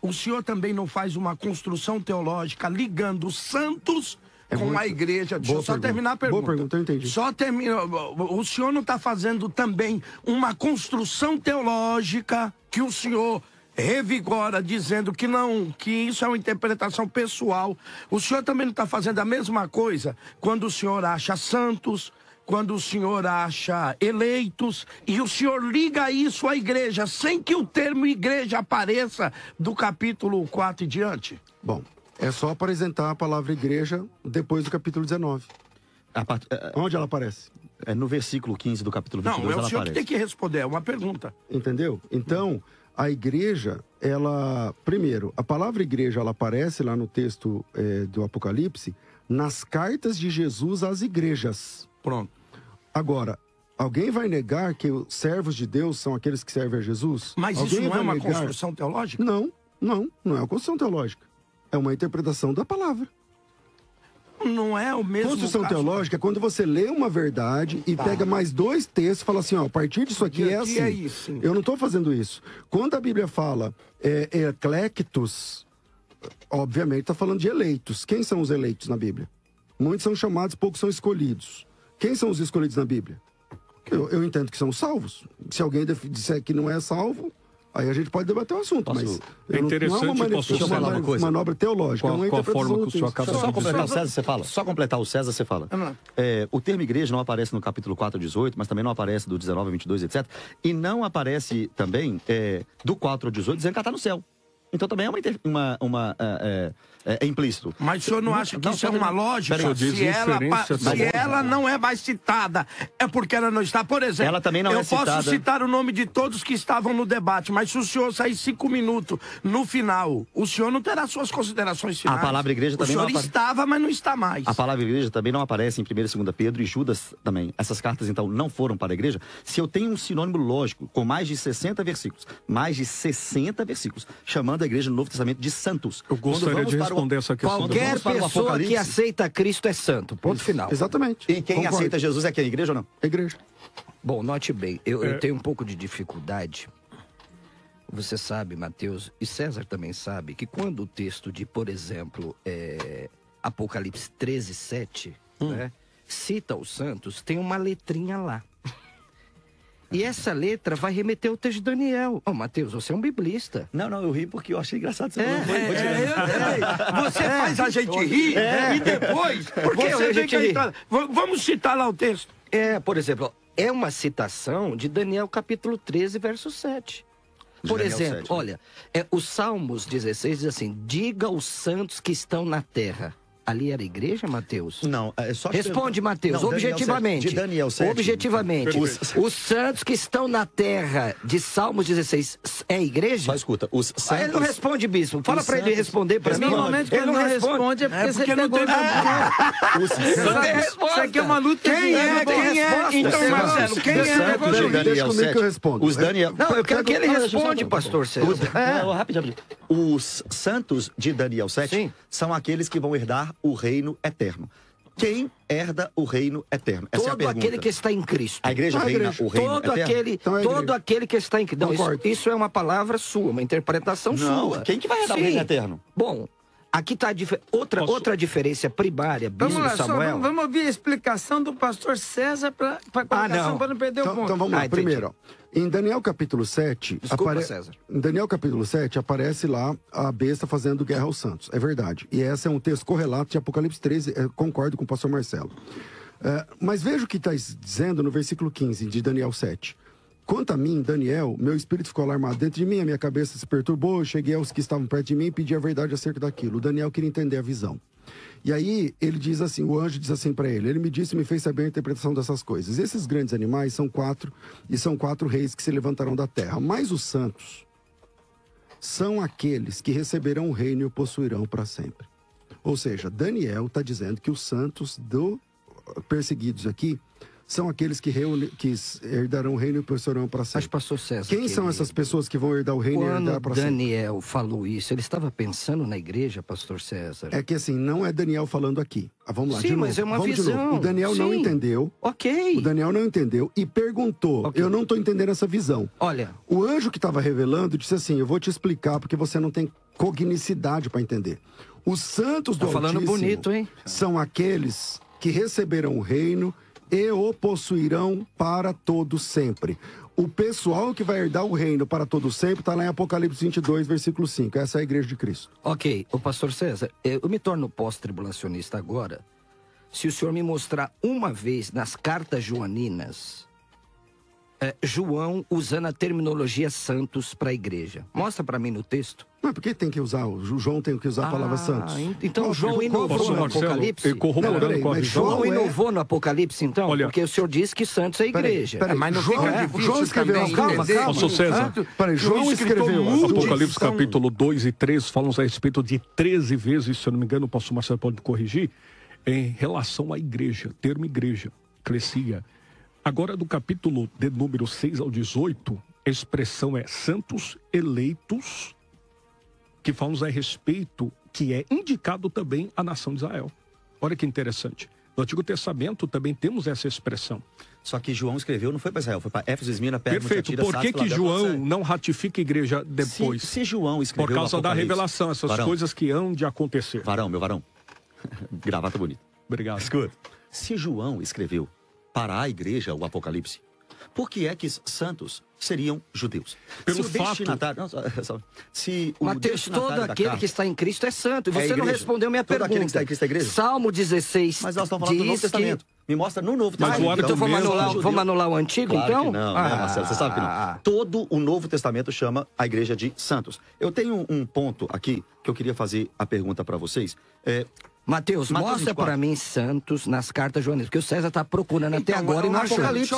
O senhor também não faz uma construção teológica ligando os santos com a igreja? Deixa eu só terminar a pergunta. Boa pergunta, eu entendi. Só termina. O senhor não está fazendo também uma construção teológica que o senhor revigora dizendo que não, que isso é uma interpretação pessoal. O senhor também não está fazendo a mesma coisa quando o senhor acha santos, quando o senhor acha eleitos e o senhor liga isso à igreja, sem que o termo igreja apareça do capítulo 4 e diante? Bom, é só apresentar a palavra igreja depois do capítulo 19. Onde ela aparece? É no versículo 15 do capítulo 22, Não, é o ela senhor aparece. que tem que responder, é uma pergunta. Entendeu? Então, a igreja, ela... Primeiro, a palavra igreja, ela aparece lá no texto do Apocalipse, nas cartas de Jesus às igrejas. Pronto. Agora, alguém vai negar que os servos de Deus são aqueles que servem a Jesus? Mas alguém isso não é vai uma negar... construção teológica? Não é uma construção teológica. É uma interpretação da palavra. Não é o mesmo Construção caso. teológica é quando você lê uma verdade e pega mais 2 textos e fala assim, ó, a partir disso aqui é assim. É isso. Eu não estou fazendo isso. Quando a Bíblia fala eclectos, obviamente está falando de eleitos. Quem são os eleitos na Bíblia? Muitos são chamados, poucos são escolhidos. Quem são os escolhidos na Bíblia? Eu entendo que são salvos. Se alguém disser que não é salvo, aí a gente pode debater o assunto, mas É interessante, não é uma manobra teológica, é uma com a interpretação forma do que o senhor texto. acaba Só de completar o dizer. César, você fala. Só completar o César, você fala. O termo igreja não aparece no capítulo 4, 18, mas também não aparece do 19 a 22, etc. E não aparece também do 4 ao 18 dizendo que ela está no céu. Então também é implícito. Mas o senhor não acha que isso é uma lógica? Peraí, Se ela não é mais citada, é porque ela não está. Por exemplo, Ela também não eu é citada. posso citar o nome de todos que estavam no debate, mas se o senhor sair 5 minutos no final, o senhor não terá suas considerações finais. A palavra igreja também o não senhor estava, mas não está mais. A palavra igreja também não aparece em 1 e 2 Pedro e Judas também. Essas cartas, então, não foram para a igreja. Se eu tenho um sinônimo lógico com mais de 60 versículos, chamando a igreja no Novo Testamento de santos. Eu gostaria de responder essa questão. Qualquer vamos para o pessoa que Apocalipse- aceita Cristo é santo. Ponto final. Exatamente. E quem Concordo. aceita Jesus é quem? Igreja ou não? Igreja. Bom, note bem, eu tenho um pouco de dificuldade. Você sabe, Mateus, e César também sabe, que quando o texto de, por exemplo, Apocalipse 13, 7, né, cita os santos, tem uma letrinha lá. E essa letra vai remeter ao texto de Daniel. Mateus, você é um biblista. Não, eu ri porque eu achei engraçado. Você Você faz a gente rir e depois você vem cá. Vamos citar lá o texto. Por exemplo, é uma citação de Daniel capítulo 13, verso 7. Por Daniel exemplo, 7, olha, os Salmos 16 diz assim, diga aos santos que estão na terra. Ali era a igreja, Mateus? Não, é só... Responde, Mateus, Não, objetivamente. De Daniel 7. Objetivamente. Os santos que estão na terra de Salmos 16 é a igreja? Só escuta, os santos... Ele não responde, bispo. Fala pra ele responder pra mim. Normalmente quando ele não responde é porque você não pegou tem Isso aqui é uma luta. Quem é? Então, Marcelo, quem é? Santos de Daniel Deixa comigo 7. que eu respondo. Os Daniel... Não, eu quero que ele responda, pastor César. Rapidinho. Os santos de Daniel 7 Sim. são aqueles que vão herdar o reino eterno. Quem herda o reino eterno? Essa é a Todo pergunta. aquele que está em Cristo. A igreja reina o reino Todo eterno? aquele, Então é a igreja. todo aquele que está em Cristo. Não, Concordo. isso é uma palavra sua, uma interpretação Não, sua. quem que vai herdar o Sim. reino eterno? Bom, aqui está outra diferença primária, Vamos bispo lá, só Samuel. vamos ouvir a explicação do pastor César para a colocação, não. para não perder o ponto. Então vamos lá. entendi. Primeiro, ó, em Daniel capítulo 7... Desculpa, César. Em Daniel capítulo 7 aparece lá a besta fazendo guerra aos santos. É verdade. E esse é um texto correlato de Apocalipse 13. Concordo com o pastor Marcelo. Mas veja o que está dizendo no versículo 15 de Daniel 7. Quanto a mim, Daniel, meu espírito ficou alarmado dentro de mim, a minha cabeça se perturbou, eu cheguei aos que estavam perto de mim e pedi a verdade acerca daquilo. O Daniel queria entender a visão. E aí, ele diz assim, o anjo diz assim para ele me disse e me fez saber a interpretação dessas coisas. Esses grandes animais são 4, e são 4 reis que se levantarão da terra. Mas os santos são aqueles que receberão o reino e o possuirão para sempre. Ou seja, Daniel está dizendo que os santos perseguidos aqui são aqueles que herdarão o reino e possuirão para Mas, sempre. pastor César, Quem são essas pessoas que vão herdar o reino e Quando herdar para sempre? Daniel falou isso, ele estava pensando na igreja, pastor César? É que assim, não é Daniel falando aqui. Vamos lá, Sim, de novo. mas é uma Vamos de visão. novo. O Daniel não Sim. entendeu. Ok. O Daniel não entendeu e perguntou. Ok. Eu não estou entendendo essa visão. Olha, O anjo que estava revelando disse assim, eu vou te explicar porque você não tem cognicidade para entender. Os santos do Tá falando Altíssimo bonito, hein? são aqueles que receberão o reino e o possuirão para todo sempre. O pessoal que vai herdar o reino para todo sempre está lá em Apocalipse 22, versículo 5. Essa é a igreja de Cristo. ok, o pastor César, eu me torno pós-tribulacionista agora, se o senhor me mostrar uma vez nas cartas joaninas, João usando a terminologia santos para a igreja. Mostra para mim no texto. Mas por que tem que usar? O João tem que usar a palavra santos. Então João inovou no Apocalipse? João inovou no Apocalipse, então? Olha, porque o senhor disse que Santos é a igreja. Mas não fica difícil. João escreveu. Calma. Pastor César. Peraí, João escreveu. Apocalipse capítulo 2 e 3 falam a respeito de 13 vezes, se eu não me engano, o pastor Marcelo pode me corrigir, em relação à igreja, termo igreja, eclesia. Agora, do capítulo de número 6 ao 18, a expressão é santos eleitos, que falam a respeito, que é indicado também a nação de Israel. Olha que interessante. No Antigo Testamento também temos essa expressão. Só que João escreveu, não foi para Israel, foi para Éfeso, Esmirna, Pérgamo, Perfeito. Tiatira, Por que João não ratifica a igreja depois? Se João escreveu Por causa da revelação, essas coisas que hão de acontecer. Meu varão. Gravata bonita. Obrigado. Escuta. Se João escreveu para a igreja o Apocalipse, por que é que santos seriam judeus? Pelo se o fato... destinatário... Se o Mateus, todo aquele que está em Cristo é santo. E é você não respondeu minha pergunta. Aquele que está em Cristo é igreja? Salmo 16 Mas nós estamos falando do Novo Testamento. Me mostra no Novo Testamento. Então vamos anular o Antigo, claro então? Que não, né, Marcelo? Você sabe que não. Todo o Novo Testamento chama a igreja de santos. Eu tenho um ponto aqui que eu queria fazer a pergunta para vocês. Mateus, mostra para mim santos nas cartas joaninas, porque o César está procurando até agora e não achou. Deixa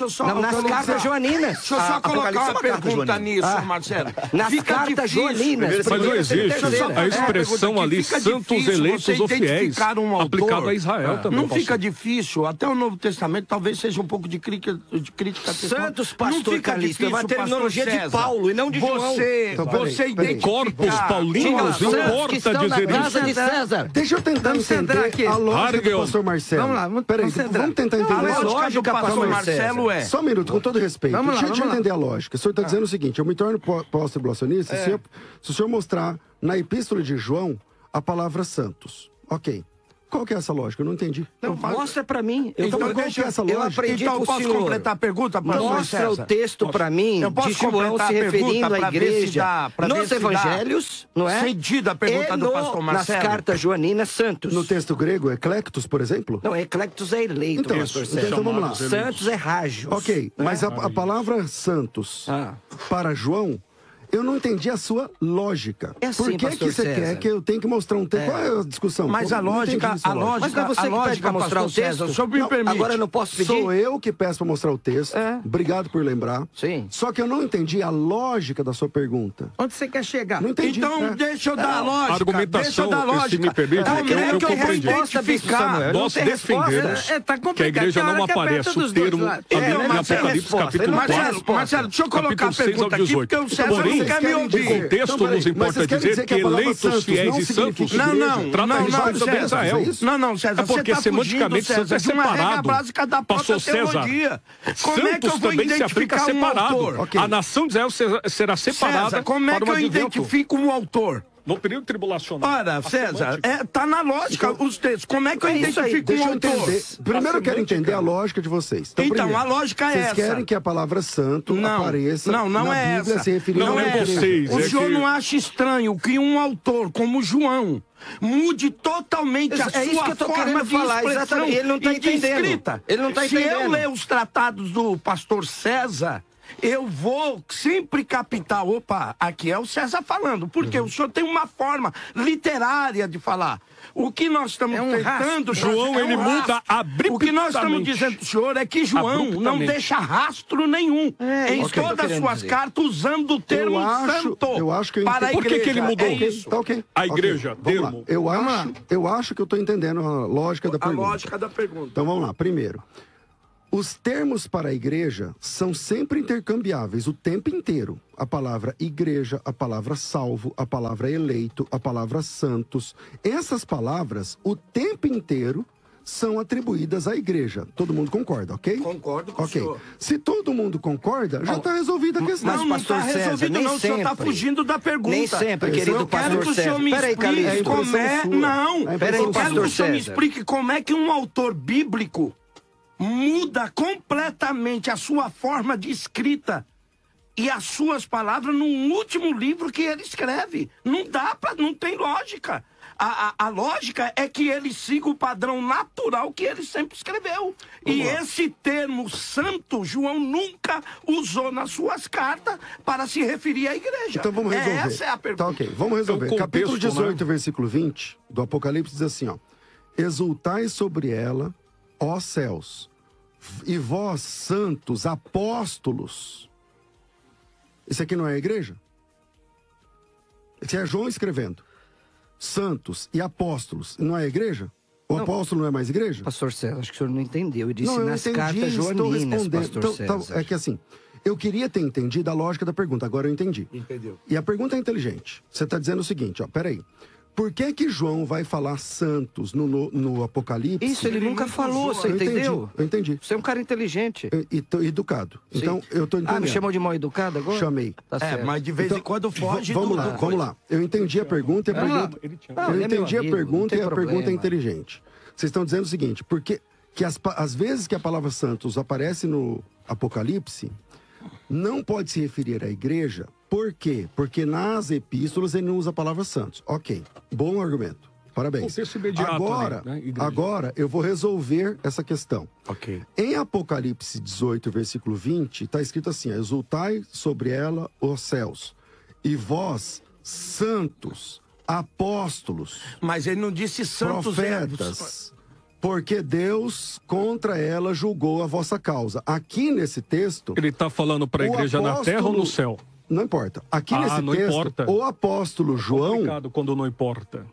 eu só... Nas cartas joaninas. Deixa eu só colocar uma pergunta nisso, Marcelo. Nas cartas joaninas. Mas não existe a expressão ali, santos eleitos ou fiéis, aplicado a Israel também. Não fica difícil, até o Novo Testamento talvez seja um pouco de crítica Santos, pastor Calixto, é uma terminologia de Paulo e não de João. Você identifica... Corpos paulinos, não importa dizer isso. Deixa eu tentar entender a lógica do pastor Marcelo. Vamos lá, peraí, vamos tentar entender. A lógica do pastor Marcelo é... Só um minuto, com todo respeito. Deixa eu entender a lógica. O senhor está dizendo o seguinte, eu me torno pós-tribulacionista se o senhor mostrar na epístola de João a palavra santos. Ok. Qual que é essa lógica? Eu não entendi. Então, mostra pra mim. Então, qual que é essa lógica? Eu aprendi então, posso completar a pergunta, pastor Mostra César? O texto pra mim de João se referindo à igreja nos evangelhos, não é? Sentido a pergunta do pastor Marcelo. Nas cartas joaninas, santos. No texto grego, eclectos, por exemplo? Não, eclectos é eleito, então, pastor César. Então vamos lá. Santos é rágios. Ok, mas a palavra santos para João... Eu não entendi a sua lógica. É assim, por que você quer que eu tenha que mostrar um texto? Qual é a discussão? Mas a lógica... Mas não é você que pede para mostrar o texto? O senhor me permite. Agora eu não posso pedir? Sou eu que peço para mostrar o texto. Obrigado por lembrar. Sim. Só que eu não entendi a lógica da sua pergunta. Onde você quer chegar? Não entendi. Então, deixa eu dar a lógica. Argumentação, se me permite, eu compreendi. Nós defendemos que a igreja não aparece o termo em Apocalipse capítulo 4, Marcelo, deixa eu colocar a pergunta aqui, porque o César não quer me ouvir. O texto nos importa dizer que eleitos, fiéis e santos trata a respeito também de Israel. Não, César, é porque semanticamente Santos é separado. Pastor César, Santos também se aplica separado. A nação de Israel será separada. César, como é que eu identifico um autor? No período tribulacional. Ora, César, tá na lógica os textos. Como é que eu identifico um autor? Primeiro eu quero entender a lógica de vocês. Então a lógica é essa. Vocês querem que a palavra santo apareça na Bíblia se referindo não é vocês. O senhor não acha estranho que um autor como João mude totalmente a sua forma de expressão ele não tá entendendo. escrita? Ele não tá Se eu ler os tratados do pastor César, eu vou sempre captar, aqui é o César falando, porque o senhor tem uma forma literária de falar. O que nós estamos tentando... João, ele muda abruptamente. O que nós estamos dizendo pro senhor é que João não deixa rastro nenhum em todas as suas cartas usando o termo santo para a igreja. Por que ele mudou? Tá ok. A igreja, termo. Eu acho que eu estou entendendo a lógica da pergunta. A lógica da pergunta. Então vamos lá. Primeiro, os termos para a igreja são sempre intercambiáveis o tempo inteiro. A palavra igreja, a palavra salvo, a palavra eleito, a palavra santos. Essas palavras, o tempo inteiro, são atribuídas à igreja. Todo mundo concorda, ok? Concordo com o senhor. Se todo mundo concorda, já está resolvida a questão. Não está resolvido não, o senhor está fugindo da pergunta. Nem sempre, querido pastor César. Eu quero que o senhor me explique como é... Não, eu quero que o senhor me explique como é que um autor bíblico muda completamente a sua forma de escrita e as suas palavras no último livro que ele escreve. Não dá não tem lógica. a lógica é que ele siga o padrão natural que ele sempre escreveu. E esse termo santo, João nunca usou nas suas cartas para se referir à igreja. Então vamos resolver. Essa é a pergunta. Tá, ok. Vamos resolver. Então, Capítulo contexto, 18, versículo 20 do Apocalipse diz assim, ó. Exultai sobre ela, ó céus, e vós, santos, apóstolos. Isso aqui não é a igreja? Esse é João escrevendo. Santos e apóstolos, não é a igreja? O apóstolo não é mais igreja? Pastor César, acho que o senhor não entendeu. Eu disse Não, eu nas entendi, cartas estou joaninas, respondendo. pastor César. É que assim, eu queria ter entendido a lógica da pergunta, agora eu entendi. Entendeu? E a pergunta é inteligente. Você está dizendo o seguinte, ó, peraí. Por que João vai falar santos no Apocalipse? Isso ele nunca falou, você entendeu? Eu entendi. Você é um cara inteligente. Educado. Sim. Então, eu tô entendendo. Ah, me chamou de mal educado agora? Chamei. Tá certo. Mas de vez em quando foge. Vamos lá, vamos lá. Eu entendi a pergunta e a pergunta... Eu entendi a pergunta e a pergunta é inteligente. Vocês estão dizendo o seguinte, porque que às vezes que a palavra santos aparece no Apocalipse, não pode se referir à igreja. Por quê? Porque nas epístolas ele não usa a palavra santos. Ok, bom argumento. Parabéns. Agora eu vou resolver essa questão. Ok. Em Apocalipse 18, versículo 20, está escrito assim, exultai sobre ela os céus, e vós, santos, apóstolos, Mas ele não disse santos profetas, porque Deus contra ela julgou a vossa causa. Aqui nesse texto... Ele está falando para a igreja na terra ou no céu? Não importa. Aqui nesse não texto, importa. o apóstolo João... Complicado quando não importa.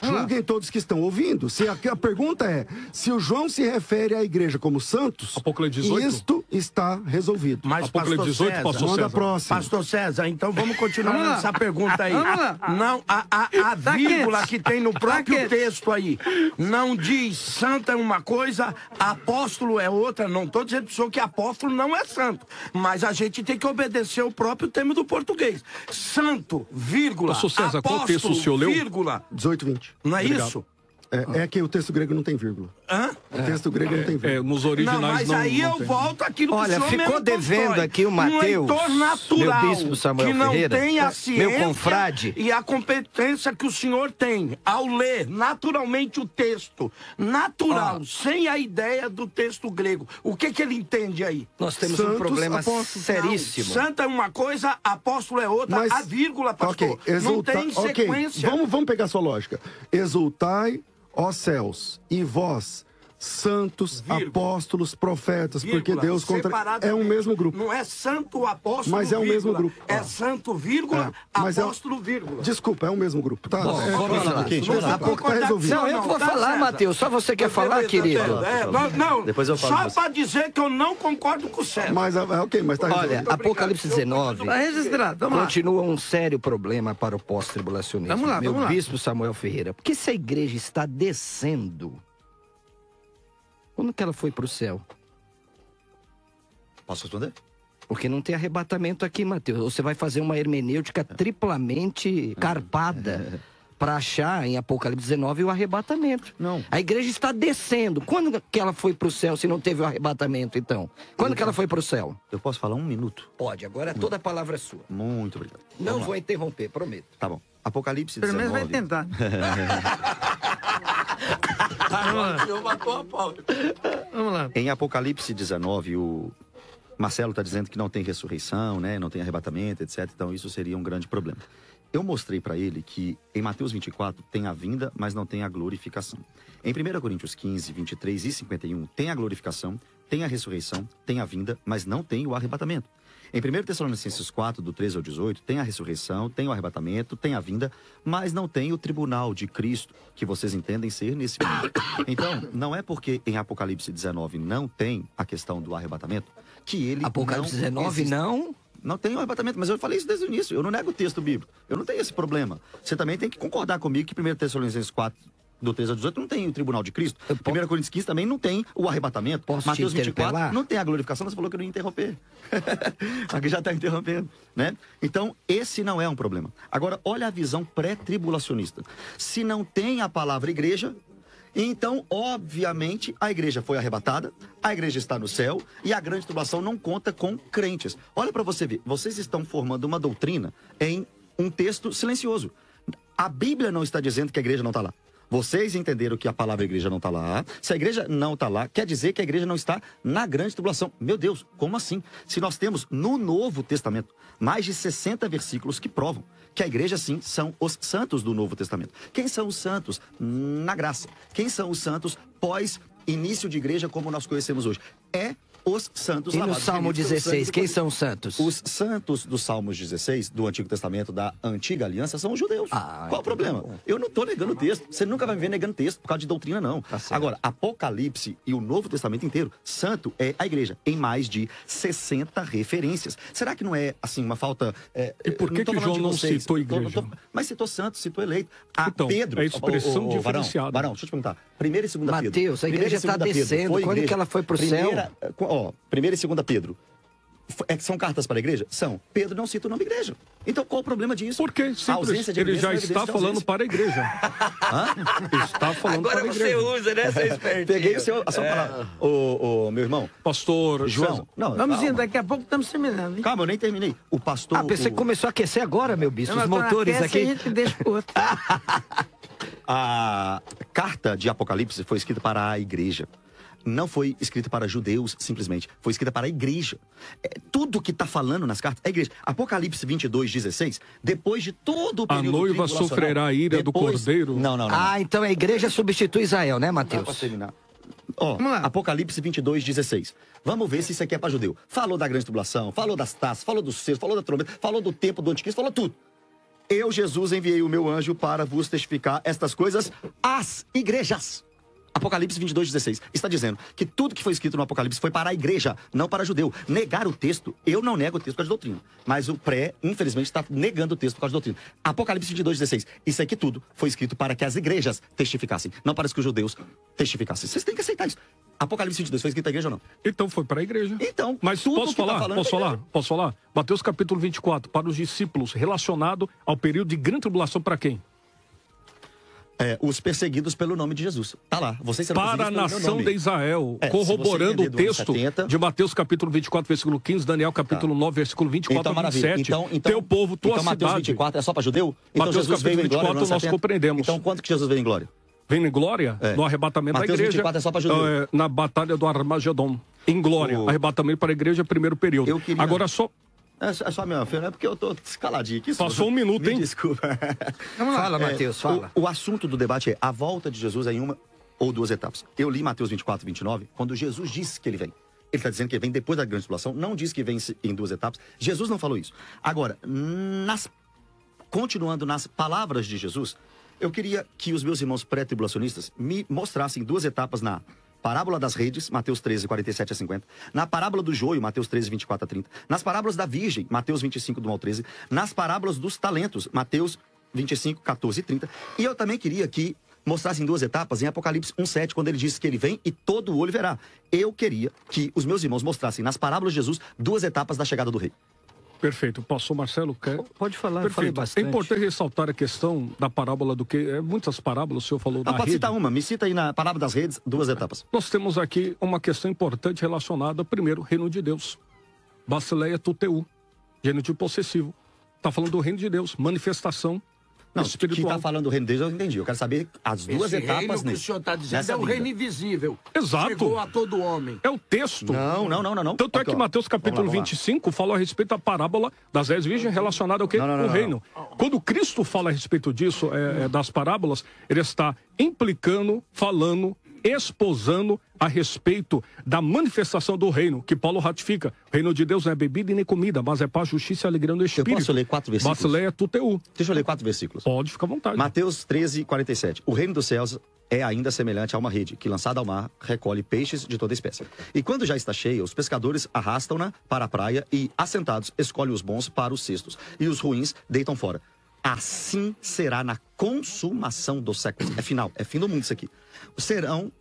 Julguem todos que estão ouvindo. Se a pergunta é, se o João se refere à igreja como santos, Apocalipse 18? isto está resolvido. Mas, Apocalipse pastor 18, César, pastor Manda a César. próxima. Pastor César, então vamos continuar Vamos lá. nessa pergunta aí. Vamos lá. Não, a vírgula quente. que tem no próprio quente. texto aí, não diz santo é uma coisa, apóstolo é outra. Não estou dizendo pessoa que apóstolo não é santo, mas a gente tem que obedecer o próprio termo do português. Santo, vírgula, Pastor César, qual texto o apóstolo, senhor leu? vírgula. 18, 20. Não é Obrigado. isso? É que o texto grego não tem vírgula. Hã? O texto grego não tem vírgula. Nos originais Não, mas aí não eu tem. volto àquilo que Olha, o senhor ficou mesmo devendo constrói. aqui o Um Mateus, leitor natural, meu bispo Samuel que não Ferreira, tem a meu ciência confrade. e a competência que o senhor tem ao ler naturalmente o texto, natural, sem a ideia do texto grego. O que ele entende aí? Nós temos Santos, um problema apóstolos. seríssimo. Santo é uma coisa, apóstolo é outra, Mas- a vírgula, pastor. Ok, exulta... Não tem sequência. Ok, vamos pegar a sua lógica. Exultai, ó céus, e vós, santos, Vírgula. apóstolos, profetas, porque Vírgula, Deus contra... É um mesmo grupo. Não é santo apóstolo, Mas é o mesmo vírgula. grupo. É santo, vírgula, mas apóstolo, vírgula. Desculpa, é o mesmo grupo, tá? Bom, vamos lá. Daqui a pouco tá resolvido. Não, eu que vou Tá falar, certo. Matheus. Só você quer falar, querido? Não, Depois eu falo só com você. para dizer que eu não concordo com o César. Mas, ok, mas tá resolvido. Olha, Apocalipse 19 Tá registrado, vamos lá. continua um sério problema para o pós-tribulacionismo. Vamos lá, Meu vamos lá. bispo Samuel Ferreira, porque se a igreja está descendo, quando que ela foi para o céu? Posso responder? Porque não tem arrebatamento aqui, Mateus. Você vai fazer uma hermenêutica triplamente carpada para achar em Apocalipse 19 o arrebatamento. Não. A igreja está descendo. Quando que ela foi para o céu se não teve o arrebatamento, então? Quando que ela foi para o céu? Eu posso falar um minuto? Pode, agora toda a palavra é sua. Muito obrigado. Não Vamos vou lá. interromper, prometo. Tá bom. Apocalipse Pelo 19. menos vai tentar. Vamos lá. Em Apocalipse 19, o Marcelo está dizendo que não tem ressurreição, né? Não tem arrebatamento, etc. Então isso seria um grande problema. Eu mostrei para ele que em Mateus 24 tem a vinda, mas não tem a glorificação. Em 1 Coríntios 15, 23 e 51 tem a glorificação, tem a ressurreição, tem a vinda, mas não tem o arrebatamento. Em 1 Tessalonicenses 4, do 13 ao 18, tem a ressurreição, tem o arrebatamento, tem a vinda, mas não tem o tribunal de Cristo, que vocês entendem ser nesse mundo. Então, não é porque em Apocalipse 19 não tem a questão do arrebatamento, que ele Apocalipse não 19 existe. não? Não tem o arrebatamento, mas eu falei isso desde o início. Eu não nego o texto bíblico. Eu não tenho esse problema. Você também tem que concordar comigo que 1 Tessalonicenses 4, do 13 ao 18, não tem o tribunal de Cristo. 1 Coríntios 15 também não tem o arrebatamento. Posso Mateus te 24 interpelar? não tem a glorificação, mas você falou que eu não ia interromper. Aqui já está interrompendo, né? Então, esse não é um problema. Agora, olha a visão pré-tribulacionista. Se não tem a palavra igreja, então, obviamente, a igreja foi arrebatada, a igreja está no céu e a grande tribulação não conta com crentes. Olha para você ver, vocês estão formando uma doutrina em um texto silencioso. A Bíblia não está dizendo que a igreja não está lá. Vocês entenderam que a palavra igreja não está lá. Se a igreja não está lá, quer dizer que a igreja não está na grande tribulação. Meu Deus, como assim? Se nós temos no Novo Testamento mais de 60 versículos que provam que a igreja, sim, são os santos do Novo Testamento. Quem são os santos? Na graça. Quem são os santos pós início de igreja como nós conhecemos hoje? É os santos E no lavados. Salmo 16, quem são os santos? Os santos do Salmos 16, do Antigo Testamento, da Antiga Aliança, são os judeus. Qual o problema? Eu não estou negando o texto. Você nunca vai me ver negando texto por causa de doutrina, não. Agora, Apocalipse e o Novo Testamento inteiro, santo é a igreja, em mais de 60 referências. Será que não é, assim, uma falta... E por que João não citou a igreja? Mas citou santo, citou eleito. Então, Pedro... é expressão diferenciada. Barão, deixa eu te perguntar. 1 e 2 Pedro. Mateus, a igreja está descendo. Quando que ela foi para o céu? 1 e 2 Pedro. São cartas para a igreja? São. Pedro não cita o nome igreja. Então qual o problema disso? Porque simples, ele já está falando para a igreja. Está falando Agora para a igreja. você usa, né, seu espertinho? Peguei a sua palavra. Meu irmão. Pastor João. César. Não, Vamos indo, daqui a pouco estamos terminando, hein? Calma, eu nem terminei. O pastor... Pensei que começou a aquecer agora, meu bispo. Os Não, motores aquece, aqui. a gente deixa pro outro. A carta de Apocalipse foi escrita para a igreja. Não foi escrita para judeus, simplesmente. Foi escrita para a igreja. Tudo que está falando nas cartas é a igreja. Apocalipse 22, 16, depois de todo o período A noiva tribulacional, sofrerá a ira do cordeiro. Não. Então a igreja substitui Israel, né, Mateus? Para terminar. Apocalipse 22, 16. Vamos ver se isso aqui é para judeu. Falou da grande tribulação, falou das taças, falou dos selos, falou da trombeta, falou do tempo do anticristo, falou tudo. Eu, Jesus, enviei o meu anjo para vos testificar estas coisas às igrejas. Apocalipse 22, 16. Está dizendo que tudo que foi escrito no Apocalipse foi para a igreja, não para judeu. Negar o texto, eu não nego o texto por causa de doutrina. Mas o infelizmente, está negando o texto por causa de doutrina. Apocalipse 22, 16. Isso aqui tudo foi escrito para que as igrejas testificassem, não para que os judeus testificassem. Vocês têm que aceitar isso. Apocalipse 22 foi escrito para a igreja ou não? Então foi para a igreja. Então, mas tudo posso que falar? tá falando Posso é falar? Posso falar? Mateus capítulo 24, para os discípulos, relacionado ao período de grande tribulação para quem? Os perseguidos pelo nome de Jesus. Tá lá. Vocês serão para a nação de Israel, corroborando o texto 70, de Mateus capítulo 24, versículo 15, Daniel capítulo 9, versículo 24 a 27. Então, teu povo, tua então cidade. Mateus 24 é só para judeu? Então Mateus Jesus veio capítulo em glória 24 nós compreendemos. Então quando que Jesus veio em glória? Vem em glória no arrebatamento Mateus da igreja. 24 é só para judeu. Na batalha do Armagedon. Em glória. Arrebatamento para a igreja, primeiro período. Agora só... É só minha filha, é porque eu tô escaladinho aqui. Passou um minuto, Me hein? Desculpa. Fala, Mateus, fala. O assunto do debate é a volta de Jesus em uma ou duas etapas. Eu li Mateus 24, 29, quando Jesus disse que ele vem. Ele está dizendo que ele vem depois da grande tribulação, não diz que vem em duas etapas. Jesus não falou isso. Agora, continuando nas palavras de Jesus, eu queria que os meus irmãos pré-tribulacionistas me mostrassem duas etapas na parábola das redes, Mateus 13, 47 a 50. Na parábola do joio, Mateus 13, 24 a 30. Nas parábolas da virgem, Mateus 25, do 1 ao 13. Nas parábolas dos talentos, Mateus 25, 14 e 30. E eu também queria que mostrassem duas etapas em Apocalipse 1, 7, quando ele diz que ele vem e todo o olho verá. Eu queria que os meus irmãos mostrassem nas parábolas de Jesus duas etapas da chegada do rei. Perfeito. Pastor Marcelo, quer? Pode falar, Perfeito. falei bastante. É importante ressaltar a questão da parábola do que... muitas parábolas, o senhor falou da Pode rede. citar uma. Me cita aí na parábola das redes, duas etapas. Nós temos aqui uma questão importante relacionada, primeiro, reino de Deus. Basileia tuteu, gênero possessivo. Está falando do reino de Deus, manifestação Não, espiritual. que está falando do reino de Deus, eu entendi. Eu quero saber as duas etapas reino que o nesse. senhor está dizendo nessa é o vida. reino invisível. Exato. Chegou a todo homem. É o texto. Não. Tanto é que Aqui, ó. Mateus capítulo Vamos lá. 25 fala a respeito da parábola das 10 virgens relacionada ao quê? O reino. Quando Cristo fala a respeito disso, das parábolas, ele está implicando, falando, exposando a respeito da manifestação do reino, que Paulo ratifica. O reino de Deus não é bebida e nem comida, mas é paz, justiça e alegria no Espírito. Eu posso ler 4 versículos? Basileia tuteu. Deixa eu ler 4 versículos. Pode, ficar à vontade. Mateus 13, 47. O reino dos céus é ainda semelhante a uma rede, que lançada ao mar, recolhe peixes de toda espécie. E quando já está cheia, os pescadores arrastam-na para a praia e, assentados, escolhem os bons para os cestos, e os ruins deitam fora. Assim será na consumação dos séculos. É final, é fim do mundo isso aqui. Sairão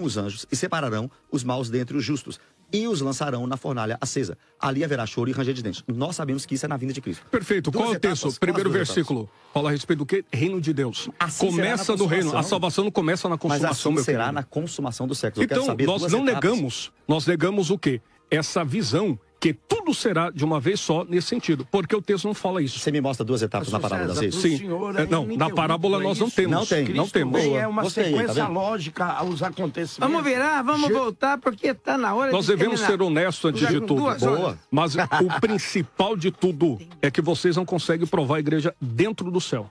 os anjos e separarão os maus dentre os justos e os lançarão na fornalha acesa. Ali haverá choro e ranger de dentes. Nós sabemos que isso é na vinda de Cristo. Perfeito. Qual é o texto? Primeiro versículo. Fala a respeito do que? Reino de Deus. Assim começa do reino. A salvação não começa na consumação, mas assim meu será querido. na consumação do século. Então, nós não negamos. Nós negamos o quê? Essa visão que tudo será de uma vez só nesse sentido, porque o texto não fala isso. Você me mostra 2 etapas na parábola, César, isso? Sim. senhor é Não, na parábola nós não temos. Não tem. Não temos. É uma Gostei, tá sequência vendo? lógica aos acontecimentos. Vamos virar, vamos voltar, porque está na hora Nós de devemos terminar. ser honestos antes Já de com tudo. 2 horas. Boa. Mas o principal de tudo é que vocês não conseguem provar a igreja dentro do céu.